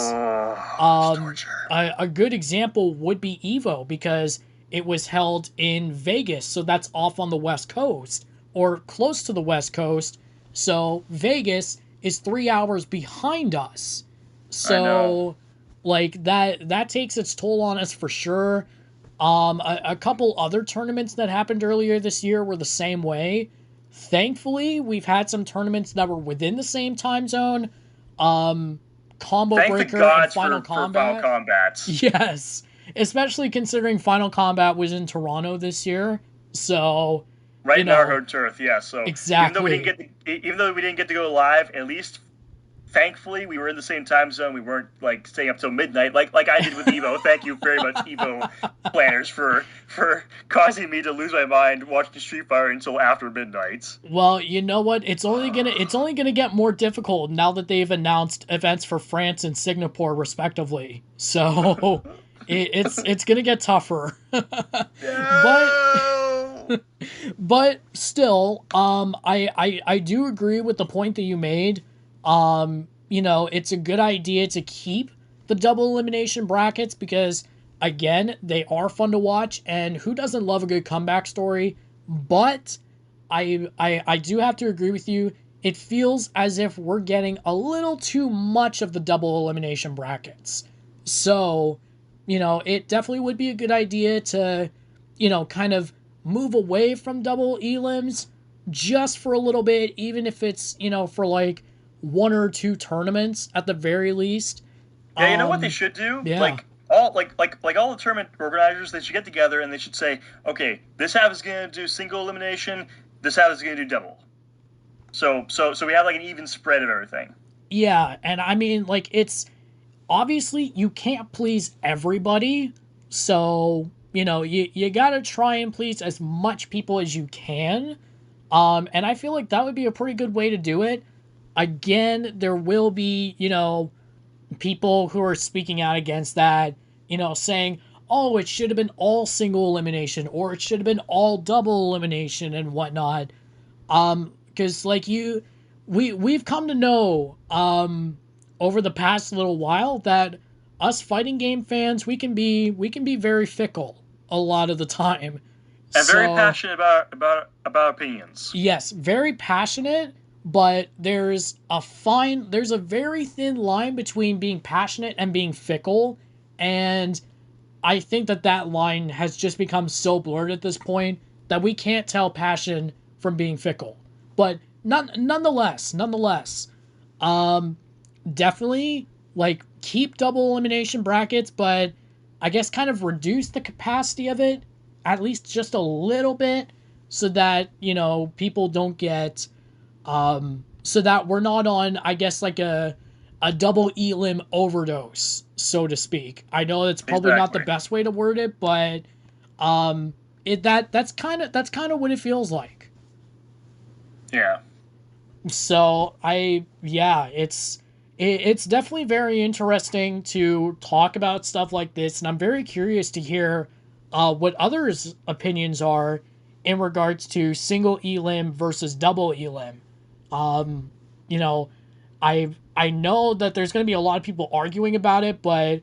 A good example would be EVO, because it was held in Vegas, so that's off on the West Coast, or close to the West Coast, so Vegas is 3 hours behind us. So, like, that takes its toll on us for sure. A couple other tournaments that happened earlier this year were the same way. Thankfully, we've had some tournaments that were within the same time zone. Combo Thank Breaker the gods and Final Combat. For Final Combats. Yes, especially considering Final Combat was in Toronto this year. So, right in our home turf, yeah. So exactly. Even though we didn't get to go live, at least thankfully we were in the same time zone. We weren't like staying up till midnight, like I did with EVO. Thank you very much, EVO planners, for causing me to lose my mind watching Street Fighter until after midnight. Well, you know what? It's only gonna get more difficult now that they've announced events for France and Singapore respectively. So it's gonna get tougher. But still, I do agree with the point that you made. It's a good idea to keep the double elimination brackets because, again, they are fun to watch, and who doesn't love a good comeback story? But I do have to agree with you. It feels as if we're getting a little too much of the double elimination brackets. So, it definitely would be a good idea to, kind of move away from double elims just for a little bit, even if it's, for like 1 or 2 tournaments at the very least. Yeah, you know what they should do? Yeah. Like all the tournament organizers, they should get together and they should say, okay, this half is gonna do single elimination, this half is gonna do double. So we have like an even spread of everything. Yeah, and I mean, like, it's obviously you can't please everybody, so you gotta try and please as much people as you can. And I feel like that would be a pretty good way to do it. Again, there will be, people who are speaking out against that, saying, oh, it should have been all single elimination, or it should have been all double elimination and whatnot. Because like we've come to know, over the past little while that us fighting game fans, we can be very fickle a lot of the time. And very passionate about opinions. Yes, very passionate, but there's a very thin line between being passionate and being fickle, and I think that line has just become so blurred at this point that we can't tell passion from being fickle. But nonetheless, Definitely like keep double elimination brackets, but I guess kind of reduce the capacity of it at least just a little bit so that, people don't get so that we're not on, I guess, like a double elim overdose, so to speak. I know that's probably not the best way to word it, but that's kind of what it feels like. Yeah. So it's definitely very interesting to talk about stuff like this, and I'm very curious to hear what others' opinions are in regards to single elim versus double elim. You know, I know that there's going to be a lot of people arguing about it, but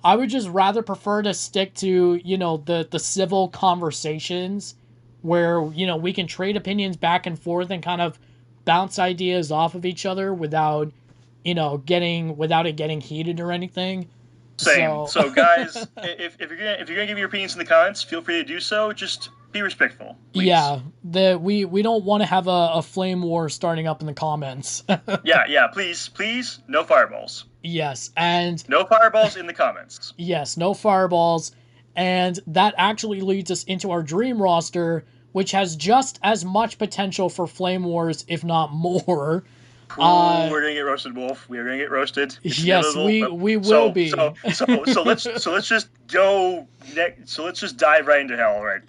I would just rather prefer to stick to, the civil conversations where, we can trade opinions back and forth and kind of bounce ideas off of each other without it getting heated or anything. Same. So guys, if you're gonna give your opinions in the comments, feel free to do so. Just be respectful, please. Yeah, we don't want to have a flame war starting up in the comments. yeah, please, no fireballs. Yes, and no fireballs in the comments. Yes, no fireballs, and that actually leads us into our dream roster, which has just as much potential for flame wars, if not more. We're gonna get roasted, Wolf. We are gonna get roasted. Yes, we will be. So let's just go. So let's just dive right into hell right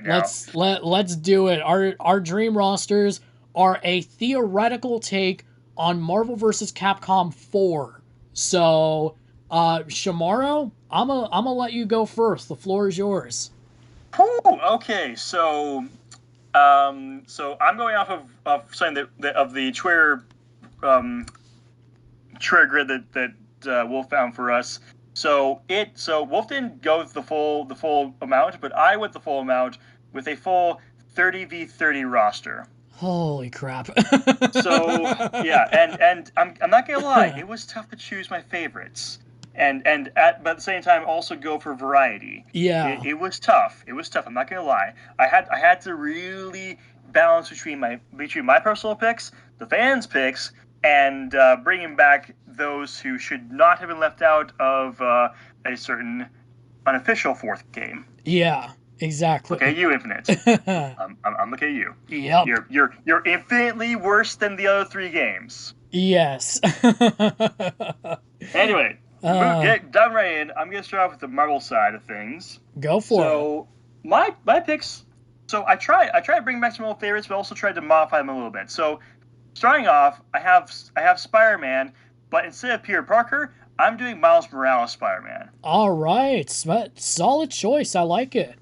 now. Let's do it. Our dream rosters are a theoretical take on Marvel vs. Capcom 4. So, Shamaro, I'm gonna let you go first. The floor is yours. Okay, so I'm going off of something of the Twitter grid that Wolf found for us. So Wolf didn't go with the full amount, but I went the full amount with a full 30v30 roster. Holy crap! So yeah, and I'm not gonna lie, it was tough to choose my favorites, but at the same time also go for variety. Yeah, it was tough. It was tough. I'm not gonna lie. I had to really balance between my personal picks, the fans' picks, and bringing back those who should not have been left out of a certain unofficial fourth game. Yeah. Exactly. Look at you, Infinite. I'm looking at you. Yep. You're infinitely worse than the other three games. Yes. Anyway, get done right in. I'm gonna start off with the Marvel side of things. Go for it. So my picks. So I tried to bring back some old favorites, but also tried to modify them a little bit. So starting off, I have Spider-Man, but instead of Peter Parker, I'm doing Miles Morales Spider-Man. All right, solid choice. I like it.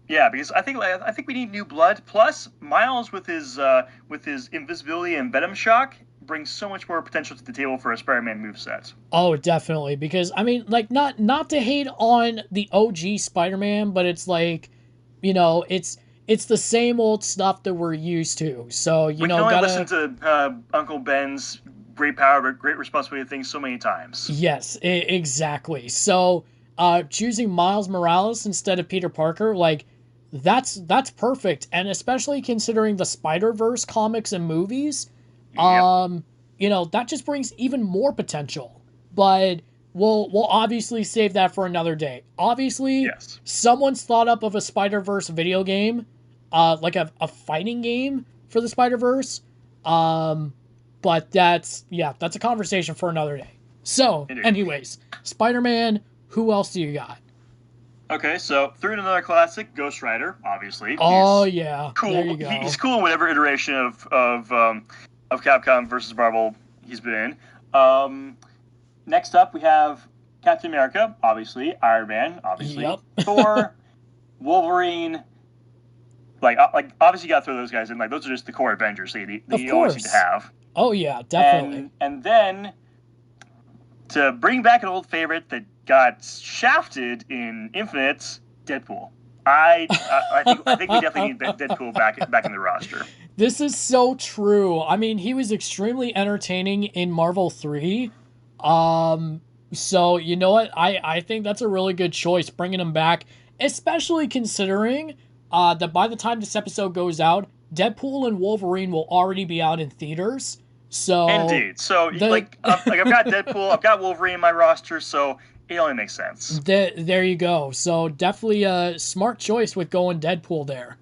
Yeah, because I think we need new blood. Plus, Miles with his invisibility and Venom shock brings so much more potential to the table for a Spider-Man moveset. Oh, definitely. Because I mean, like, not to hate on the OG Spider-Man, but it's like, it's the same old stuff that we're used to. So we can only listen to Uncle Ben's great power but great responsibility things so many times. Yes, exactly. So choosing Miles Morales instead of Peter Parker, like, that's perfect, and especially considering the Spider-Verse comics and movies, that just brings even more potential. But we'll obviously save that for another day. Obviously, yes. Someone's thought up of a Spider-Verse video game, like a fighting game for the Spider-Verse. But that's a conversation for another day. So, anyways, Spider-Man, who else do you got? Okay, so through another classic, Ghost Rider, obviously. Oh, yeah. Cool. There you go. He's cool in whatever iteration of Capcom versus Marvel he's been in. Next up, we have Captain America, obviously. Iron Man, obviously. Yep. Thor, Wolverine. Like obviously you got to throw those guys in. Like, those are just the core Avengers that you always need to have. Oh, yeah, definitely. And then, to bring back an old favorite that got shafted in Infinite, Deadpool. I think we definitely need Deadpool back in the roster. This is so true. I mean, he was extremely entertaining in Marvel 3. So, you know what? I think that's a really good choice, bringing him back, especially considering that by the time this episode goes out, Deadpool and Wolverine will already be out in theaters. So Indeed. So I've got Deadpool, I've got Wolverine in my roster, so it only makes sense. there you go. So definitely a smart choice with going Deadpool there.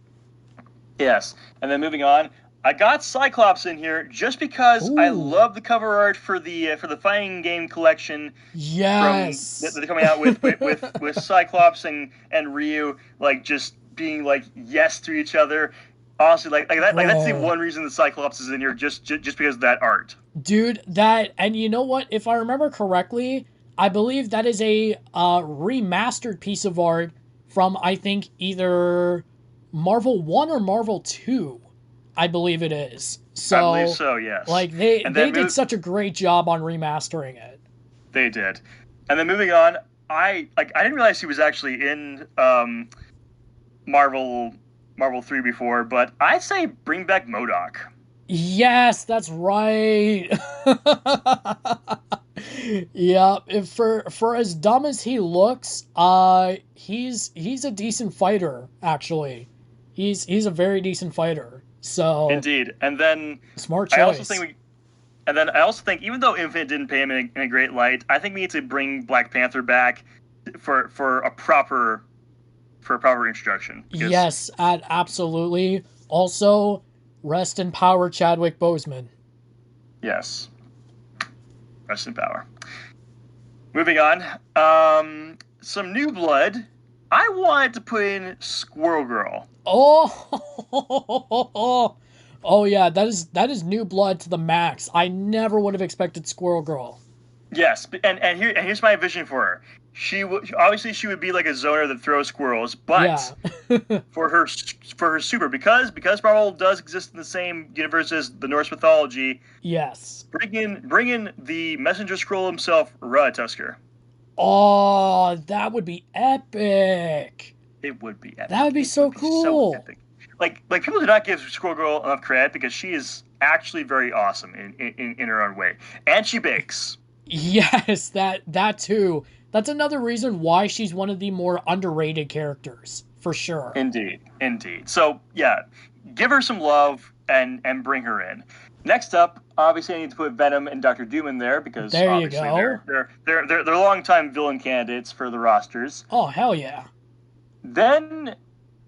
Yes. And then moving on, I got Cyclops in here just because I love the cover art for the fighting game collection. Yes. That they're coming out with Cyclops and Ryu just being yes to each other. Honestly, that's the one reason the Cyclops is in here, just because of that art. Dude, and you know what? If I remember correctly, I believe that is a remastered piece of art from, I think, either Marvel 1 or Marvel 2. I believe it is. So, I believe so, yes. They did such a great job on remastering it. They did. And then moving on, I didn't realize he was actually in Marvel 3 before, but I'd say bring back MODOK. Yes, that's right. Yeah, for as dumb as he looks, he's a decent fighter, actually. He's a very decent fighter. So Indeed. And then smart choice. I also think even though Infinite didn't pay him in a great light, I think we need to bring Black Panther back for a proper introduction. Yes, absolutely. Also, rest in power, Chadwick Boseman. Yes. Rest in power. Moving on. Some new blood. I wanted to put in Squirrel Girl. Oh yeah, that is new blood to the max. I never would have expected Squirrel Girl. Yes, and here's my vision for her. She would be like a zoner that throws squirrels, but for her super, because Marvel does exist in the same universe as the Norse mythology. Yes. Bring in the messenger scroll himself, Ratatusker. Oh, that would be epic. It would be epic. That would be so cool. So epic. Like people do not give Squirrel Girl enough credit because she is actually very awesome in her own way, and she bakes. Yes, that too. That's another reason why she's one of the more underrated characters, for sure. Indeed. So yeah, give her some love and bring her in. Next up, obviously I need to put Venom and Dr. Doom in there because obviously they're longtime villain candidates for the rosters. Oh hell yeah! Then,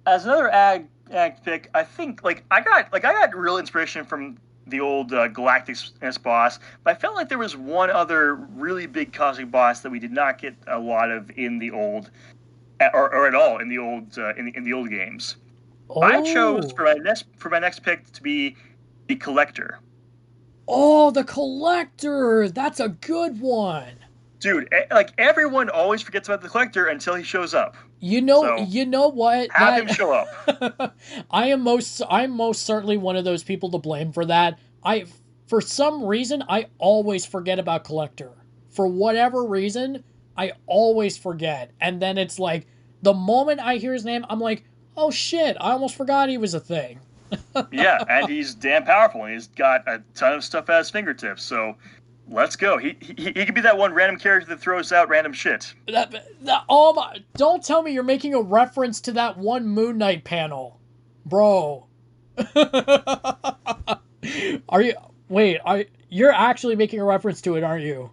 as another ag pick, I think I got real inspiration from the old Galactus boss, but I felt like there was one other really big cosmic boss that we did not get a lot of in the old, or at all in the old in the old games. Oh. I chose for my next pick to be the Collector. Oh, the Collector! That's a good one. Dude, everyone always forgets about the Collector until he shows up. You know what? Have him show up. I'm most certainly one of those people to blame for that. For some reason, I always forget about Collector. For whatever reason, I always forget. And then it's like, the moment I hear his name, I'm like, oh shit, I almost forgot he was a thing. Yeah, and he's damn powerful, and he's got a ton of stuff at his fingertips, so let's go. He could be that one random character that throws out random shit. Oh my! Don't tell me you're making a reference to that one Moon Knight panel, bro. Are you? Wait, you're actually making a reference to it, aren't you?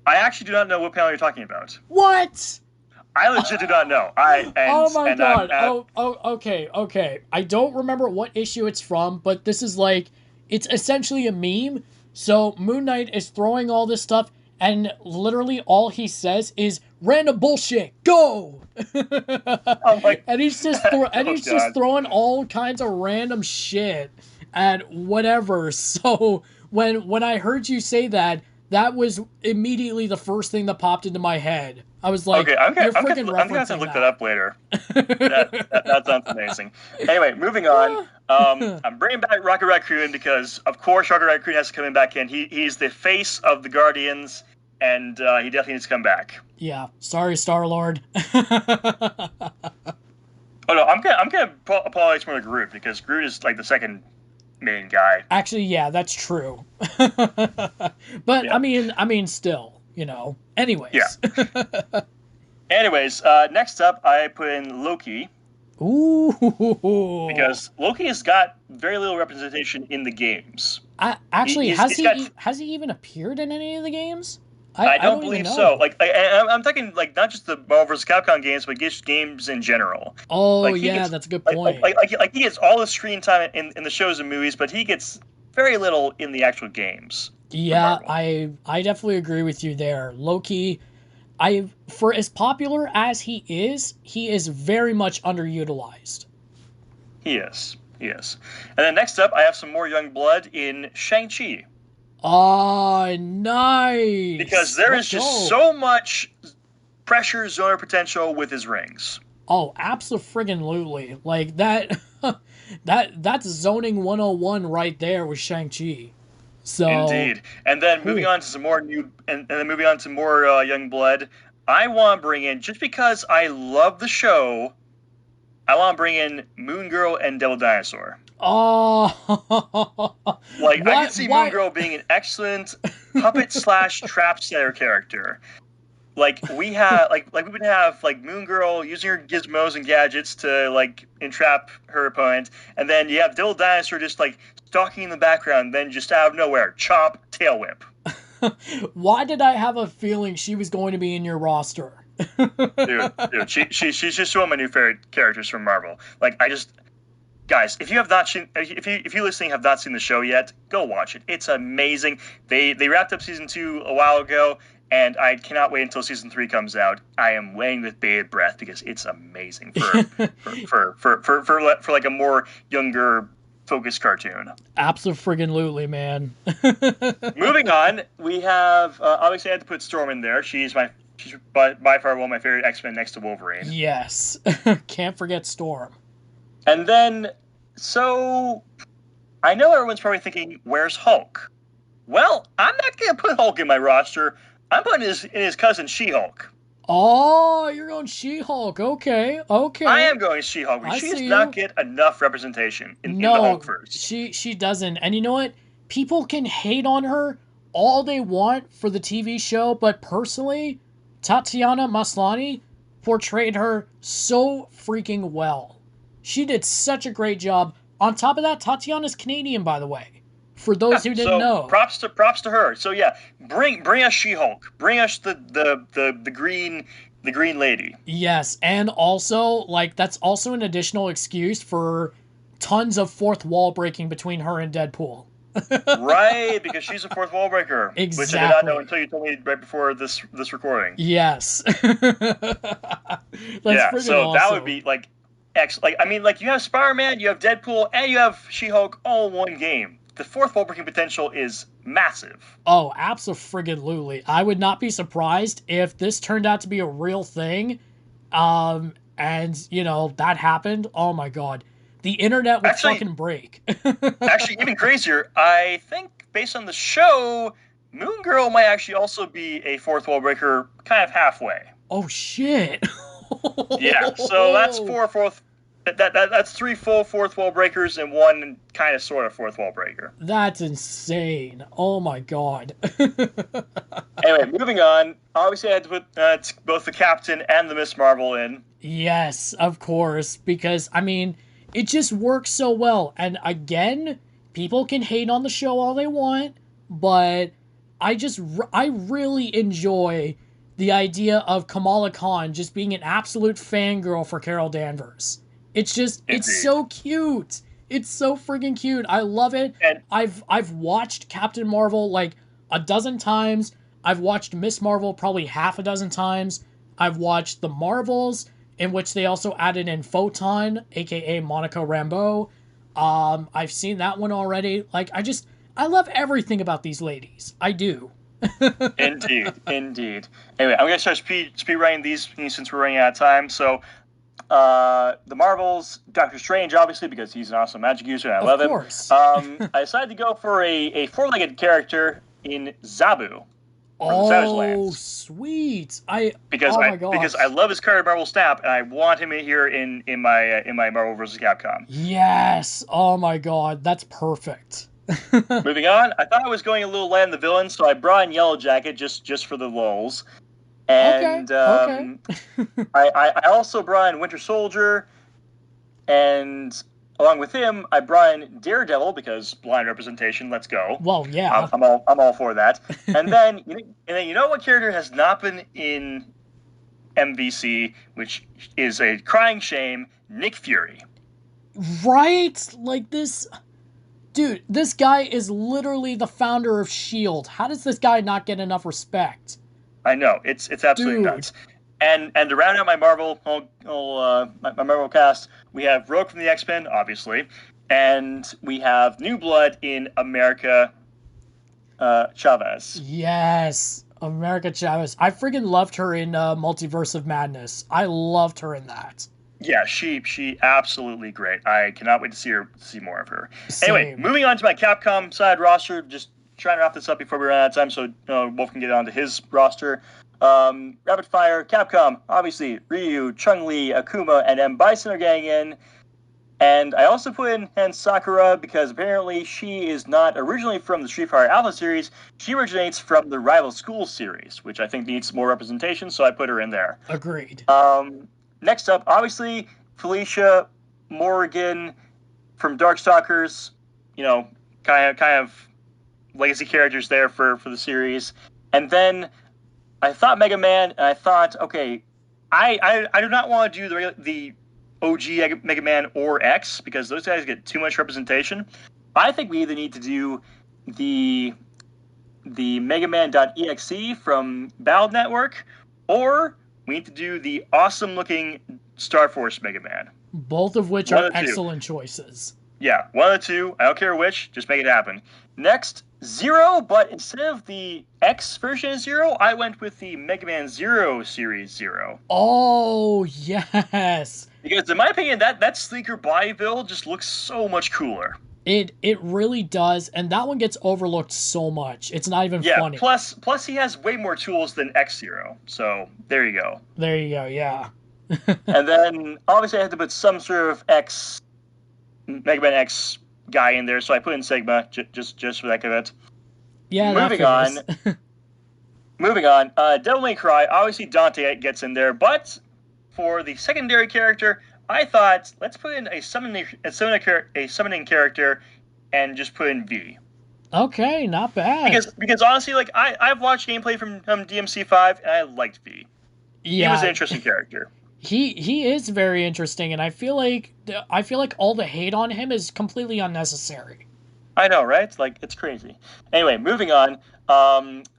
I actually do not know what panel you're talking about. What? I legit do not know. Oh my god. Okay. I don't remember what issue it's from, but this is it's essentially a meme. So Moon Knight is throwing all this stuff, and literally all he says is random bullshit. Go. Oh my. And he's just just throwing all kinds of random shit at whatever. So when I heard you say that, that was immediately the first thing that popped into my head. I was like, okay, I'm gonna have to look that up later. that sounds amazing. Anyway, moving on. I'm bringing back Rocket Raccoon because, of course, Rocket Raccoon has to come back in. He's the face of the Guardians, and he definitely needs to come back. Yeah, sorry, Star-Lord. Oh no, I'm gonna apologize for Groot because Groot is the second main guy. Actually, yeah, that's true. But yeah. I mean, still, Anyways. Yeah. Anyways, next up, I put in Loki. Ooh. Because Loki has got very little representation in the games. Has he even appeared in any of the games? I don't believe so. Like, I'm talking like not just the Marvel vs. Capcom games, but just games in general. Oh, like, that's a good point. Like he gets all the screen time in the shows and movies, but he gets very little in the actual games. Yeah, I definitely agree with you there. Loki, for as popular as he is very much underutilized. He is. And then next up, I have some more young blood in Shang-Chi. Oh, nice! Because there is just so much pressure zoner potential with his rings. Oh, absolutely. Like that that's zoning 101 right there with Shang-Chi. So Indeed. And then moving on to some more young blood, I want to bring in, just because I love the show, I want to bring in Moon Girl and Devil Dinosaur. Oh, I can see Moon Girl being an excellent puppet / trap setter character. Like we would have Moon Girl using her gizmos and gadgets to entrap her opponent, and then you have Devil Dinosaur just stalking in the background, then just out of nowhere, chop, tail whip. Why did I have a feeling she was going to be in your roster? dude, she's just one of my new favorite characters from Marvel. Guys, if you listening have not seen the show yet, go watch it. It's amazing. They wrapped up season 2 a while ago, and I cannot wait until season 3 comes out. I am waiting with bated breath because it's amazing for a more younger focused cartoon. Absolutely, man. Moving on, we have obviously I had to put Storm in there. She's by far one of my favorite X-Men next to Wolverine. Yes, can't forget Storm. And then, so I know everyone's probably thinking, "Where's Hulk?" Well, I'm not gonna put Hulk in my roster. I'm putting his cousin She-Hulk. Oh, you're going She-Hulk. Okay. I am going She-Hulk. She does not get enough representation in the Hulkverse. She doesn't. And you know what? People can hate on her all they want for the TV show, but personally, Tatiana Maslany portrayed her so freaking well. She did such a great job. On top of that, Tatiana's Canadian, by the way. For those who didn't know, props to her. So yeah, bring us She-Hulk. Bring us the green lady. Yes, and also that's also an additional excuse for tons of fourth wall breaking between her and Deadpool. Right, because she's a fourth wall breaker. Exactly. Which I did not know until you told me right before this recording. Yes. So awesome. That would be excellent. You have Spider-Man, you have Deadpool, and you have She-Hulk all in one game. The fourth wall breaking potential is massive. Oh, absolutely. I would not be surprised if this turned out to be a real thing. And, that happened. Oh my god. The internet would fucking break. Actually, even crazier, I think based on the show, Moon Girl might actually also be a fourth wall breaker kind of halfway. Oh shit. Yeah, so that's that's 3 full fourth wall breakers and 1 kind of sort of fourth wall breaker. That's insane. Oh my god. Anyway, moving on. Obviously, I had to put both the Captain and the Miss Marvel in. Yes, of course, because it just works so well. And again, people can hate on the show all they want, but I really enjoy the idea of Kamala Khan just being an absolute fangirl for Carol Danvers. It's so cute. It's so friggin' cute. I love it. And I've watched Captain Marvel a dozen times. I've watched Miss Marvel probably half a dozen times. I've watched the Marvels, in which they also added in Photon, aka Monica Rambeau. I've seen that one already. I love everything about these ladies. I do. Indeed. Anyway, I'm going to start speed writing these since we're running out of time. So, the Marvels, Doctor Strange, obviously, because he's an awesome magic user and I love him. Of course. I decided to go for a four-legged character in Zabu. Oh, sweet! Because I love his card Marvel Snap, and I want him in here in my Marvel vs. Capcom. Yes! Oh my god, that's perfect. Moving on, I thought I was going a little light on the villain, so I brought in Yellow Jacket just for the lulz. And okay. I also brought in Winter Soldier, and along with him, I brought in Daredevil because blind representation. Let's go. Well, yeah. I'm all for that. And then you know what character has not been in MVC, which is a crying shame, Nick Fury. Right? Like this... Dude, this guy is literally the founder of S.H.I.E.L.D. How does this guy not get enough respect? I know. It's absolutely nuts. And to round out my Marvel my Marvel cast, we have Rogue from the X-Men, obviously, and we have New Blood in America Chavez. Yes, America Chavez. I freaking loved her in Multiverse of Madness. I loved her in that. Yeah, she absolutely great. I cannot wait to see more of her. Same. Anyway, moving on to my Capcom side roster, just trying to wrap this up before we run out of time, so Wolf can get on to his roster. Rapid fire, Capcom, obviously, Ryu, Chun-Li, Akuma, and M. Bison are getting in. And I also put in Hen Sakura because apparently she is not originally from the Street Fighter Alpha series. She originates from the Rival Schools series, which I think needs more representation, so I put her in there. Agreed. Next up, obviously, Felicia Morrigan from Darkstalkers. Kind of legacy characters there for the series. And then I thought Mega Man, and I thought, okay, I do not want to do the OG Mega Man or X because those guys get too much representation. I think we either need to do the Mega Man.exe from Battle Network, or we need to do the awesome-looking Star Force Mega Man. Both of which are excellent choices. Yeah, one of the two. I don't care which. Just make it happen. Next, Zero, but instead of the X version of Zero, I went with the Mega Man Zero Series Zero. Oh, yes. Because in my opinion, that sleeker body build just looks so much cooler. It really does, and that one gets overlooked so much. It's not even funny. Plus he has way more tools than X-Zero, so there you go. There you go, yeah. And then, obviously, I had to put some sort of Mega Man X guy in there, so I put in Sigma, just for the heck of it. Yeah, Moving on, Devil May Cry, obviously Dante gets in there, but for the secondary character, I thought, let's put in a summoning character and just put in V. Okay, not bad. Because honestly, like I've watched gameplay from DMC5 and I liked V. Yeah, he was an interesting character. He is very interesting, and I feel like all the hate on him is completely unnecessary. I know, right? Like, it's crazy. Anyway, moving on.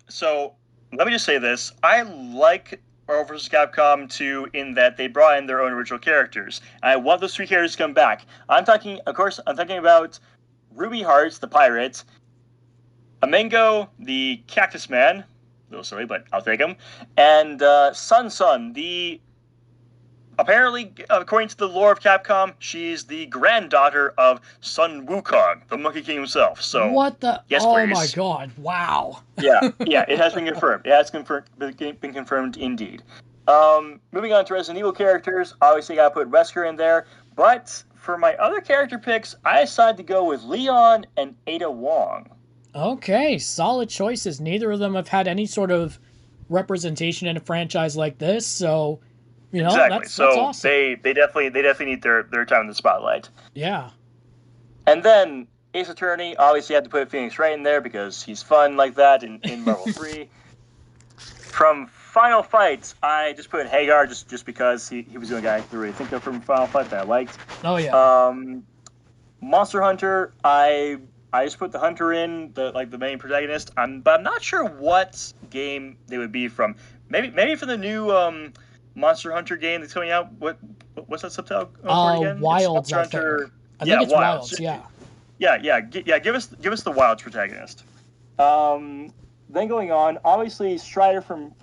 So let me just say this: I like Marvel vs. Capcom 2 in that they brought in their own original characters. And I want those three characters to come back. I'm talking about Ruby Hearts, the pirate, Amengo, the Cactus Man, a little silly, but I'll take him, and Sun, the... Apparently, according to the lore of Capcom, she's the granddaughter of Sun Wukong, the Monkey King himself. So what the? Yes, oh please. My god! Wow. yeah, it has been confirmed. It has been confirmed indeed. Moving on to Resident Evil characters, obviously got to put Wesker in there. But for my other character picks, I decided to go with Leon and Ada Wong. Okay, solid choices. Neither of them have had any sort of representation in a franchise like this, so. Exactly. That's awesome. They definitely need their time in the spotlight. Yeah. And then Ace Attorney, obviously had to put Phoenix Wright in there because he's fun like that in Marvel 3. From Final Fight, I just put in Hagar just because he was the only guy I could really think of from Final Fight that I liked. Oh yeah. Monster Hunter, I just put the Hunter in, the main protagonist. But I'm not sure what game they would be from. Maybe for the new Monster Hunter game that's coming out. What's that subtitle for again? Wilds. Hunter. I think it's Wilds. Yeah. Yeah. Give us the Wilds protagonist. Then going on, obviously Strider from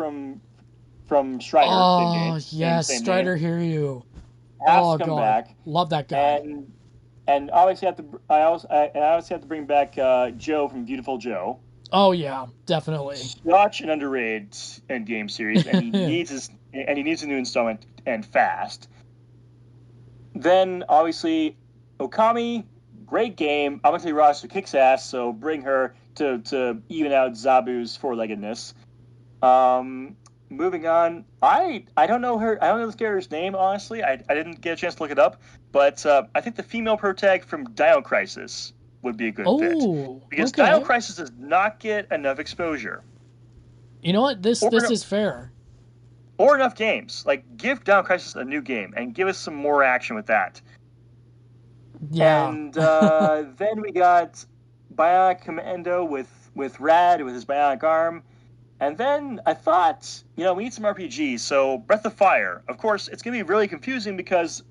Strider. Oh yes, Strider Hiryu. Has to come back. Love that guy. And obviously I obviously have to bring back Joe from Beautiful Joe. Oh yeah, definitely. Such an underrated endgame series, and he needs a new installment and fast. Then obviously Okami, great game. Obviously roster kicks ass, so bring her to even out Zabu's four-leggedness. moving on, I don't know her. I don't know this character's name, honestly. I didn't get a chance to look it up, but I think the female protag from Dino Crisis would be a good fit. Oh, Because okay. Dino Crisis does not get enough exposure. You know what? This is fair. Or enough games. Like, give Dino Crisis a new game and give us some more action with that. Yeah. And then we got Bionic Commando with Rad, with his bionic arm. And then I thought, we need some RPGs. So Breath of Fire. Of course, it's going to be really confusing because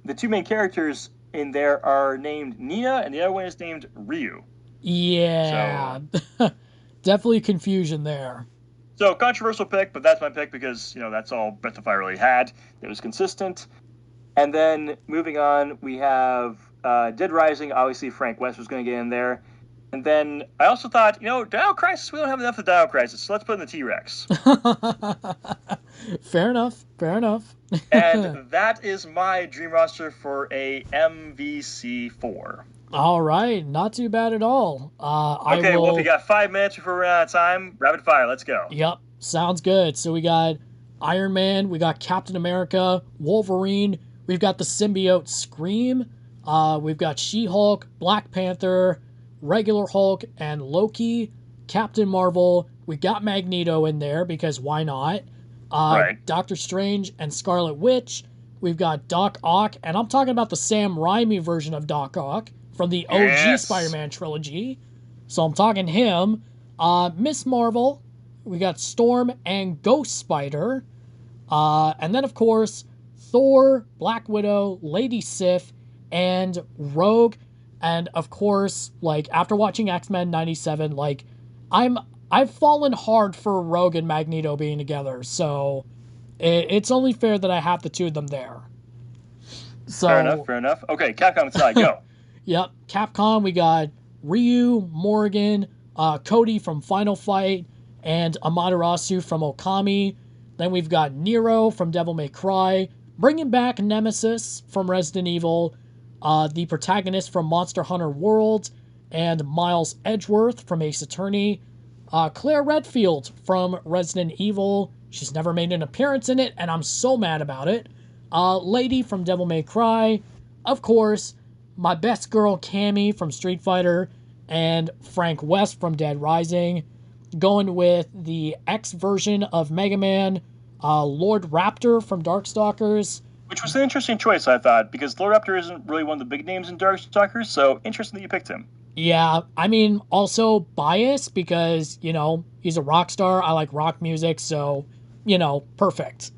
the two main characters in there are named Nina, and the other one is named Ryu. Yeah. So, definitely confusion there. So, controversial pick, but that's my pick because, that's all Breath of Fire really had. It was consistent. And then, moving on, we have Dead Rising. Obviously, Frank West was going to get in there. And then, I also thought, Dino Crisis, we don't have enough of Dino Crisis, so let's put in the T-Rex. Fair enough. And that is my dream roster for a MVC4. All right, not too bad at all. Well, if you got 5 minutes before we run out of time, rapid fire, let's go. Yep, sounds good. So we got Iron Man, we got Captain America, Wolverine, we've got the symbiote Scream, we've got She-Hulk, Black Panther, regular Hulk, and Loki, Captain Marvel. We got Magneto in there because why not? Right. Doctor Strange and Scarlet Witch. We've got Doc Ock, and I'm talking about the Sam Raimi version of Doc Ock from the OG Spider-Man trilogy. So I'm talking him. Miss Marvel. We got Storm and Ghost Spider. And then, of course, Thor, Black Widow, Lady Sif, and Rogue. And, of course, after watching X-Men 97, I've fallen hard for Rogue and Magneto being together. So it's only fair that I have the two of them there. So, fair enough. Okay, Capcom side, go. Yep, Capcom, we got Ryu, Morgan, Cody from Final Fight, and Amaterasu from Okami. Then we've got Nero from Devil May Cry, bringing back Nemesis from Resident Evil, the protagonist from Monster Hunter World, and Miles Edgeworth from Ace Attorney, Claire Redfield from Resident Evil. She's never made an appearance in it, and I'm so mad about it. Lady from Devil May Cry, of course, my best girl Cammy from Street Fighter, and Frank West from Dead Rising. Going with the X version of Mega Man, Lord Raptor from Darkstalkers. Which was an interesting choice, I thought, because Lord Raptor isn't really one of the big names in Darkstalkers, so interesting that you picked him. Yeah, I mean, also biased because, he's a rock star. I like rock music, so, perfect.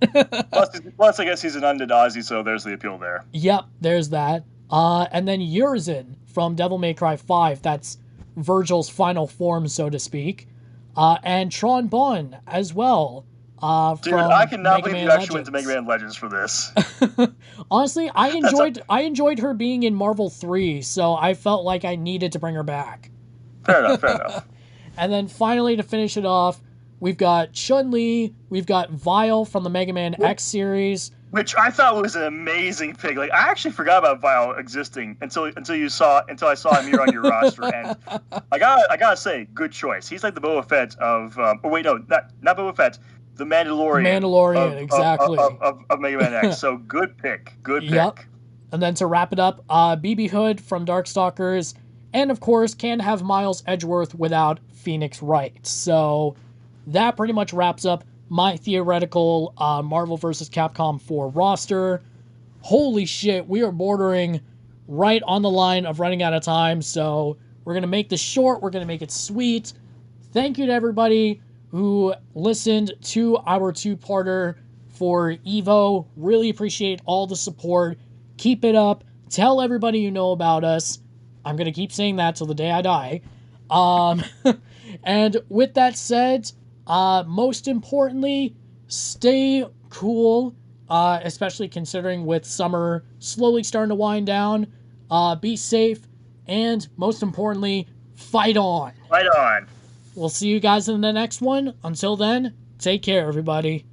plus, I guess he's an undead Aussie, so there's the appeal there. Yep, there's that. And then Urizen from Devil May Cry 5. That's Virgil's final form, so to speak. And Tron Bonne as well. Dude, I cannot believe you actually went to Mega Man Legends for this. Honestly, I enjoyed her being in Marvel 3, so I felt like I needed to bring her back. Fair enough. And then finally, to finish it off, we've got Chun-Li, we've got Vile from the Mega Man X series. Which I thought was an amazing pick. I actually forgot about Vile existing until I saw him here on your roster, and I gotta say, good choice. He's like the Boba Fett of, not Boba Fett, the Mandalorian. Exactly. Of Mega Man X. So good pick. Yep. And then to wrap it up, BB Hood from Darkstalkers, and of course can't have Miles Edgeworth without Phoenix Wright. So that pretty much wraps up my theoretical Marvel vs. Capcom 4 roster. Holy shit, we are bordering right on the line of running out of time, so we're going to make this short, we're going to make it sweet. Thank you to everybody who listened to our two-parter for EVO. Really appreciate all the support. Keep it up. Tell everybody you know about us. I'm going to keep saying that till the day I die. And with that said, most importantly, stay cool, especially considering with summer slowly starting to wind down. Be safe, and most importantly, fight on. Fight on. We'll see you guys in the next one. Until then, take care, everybody.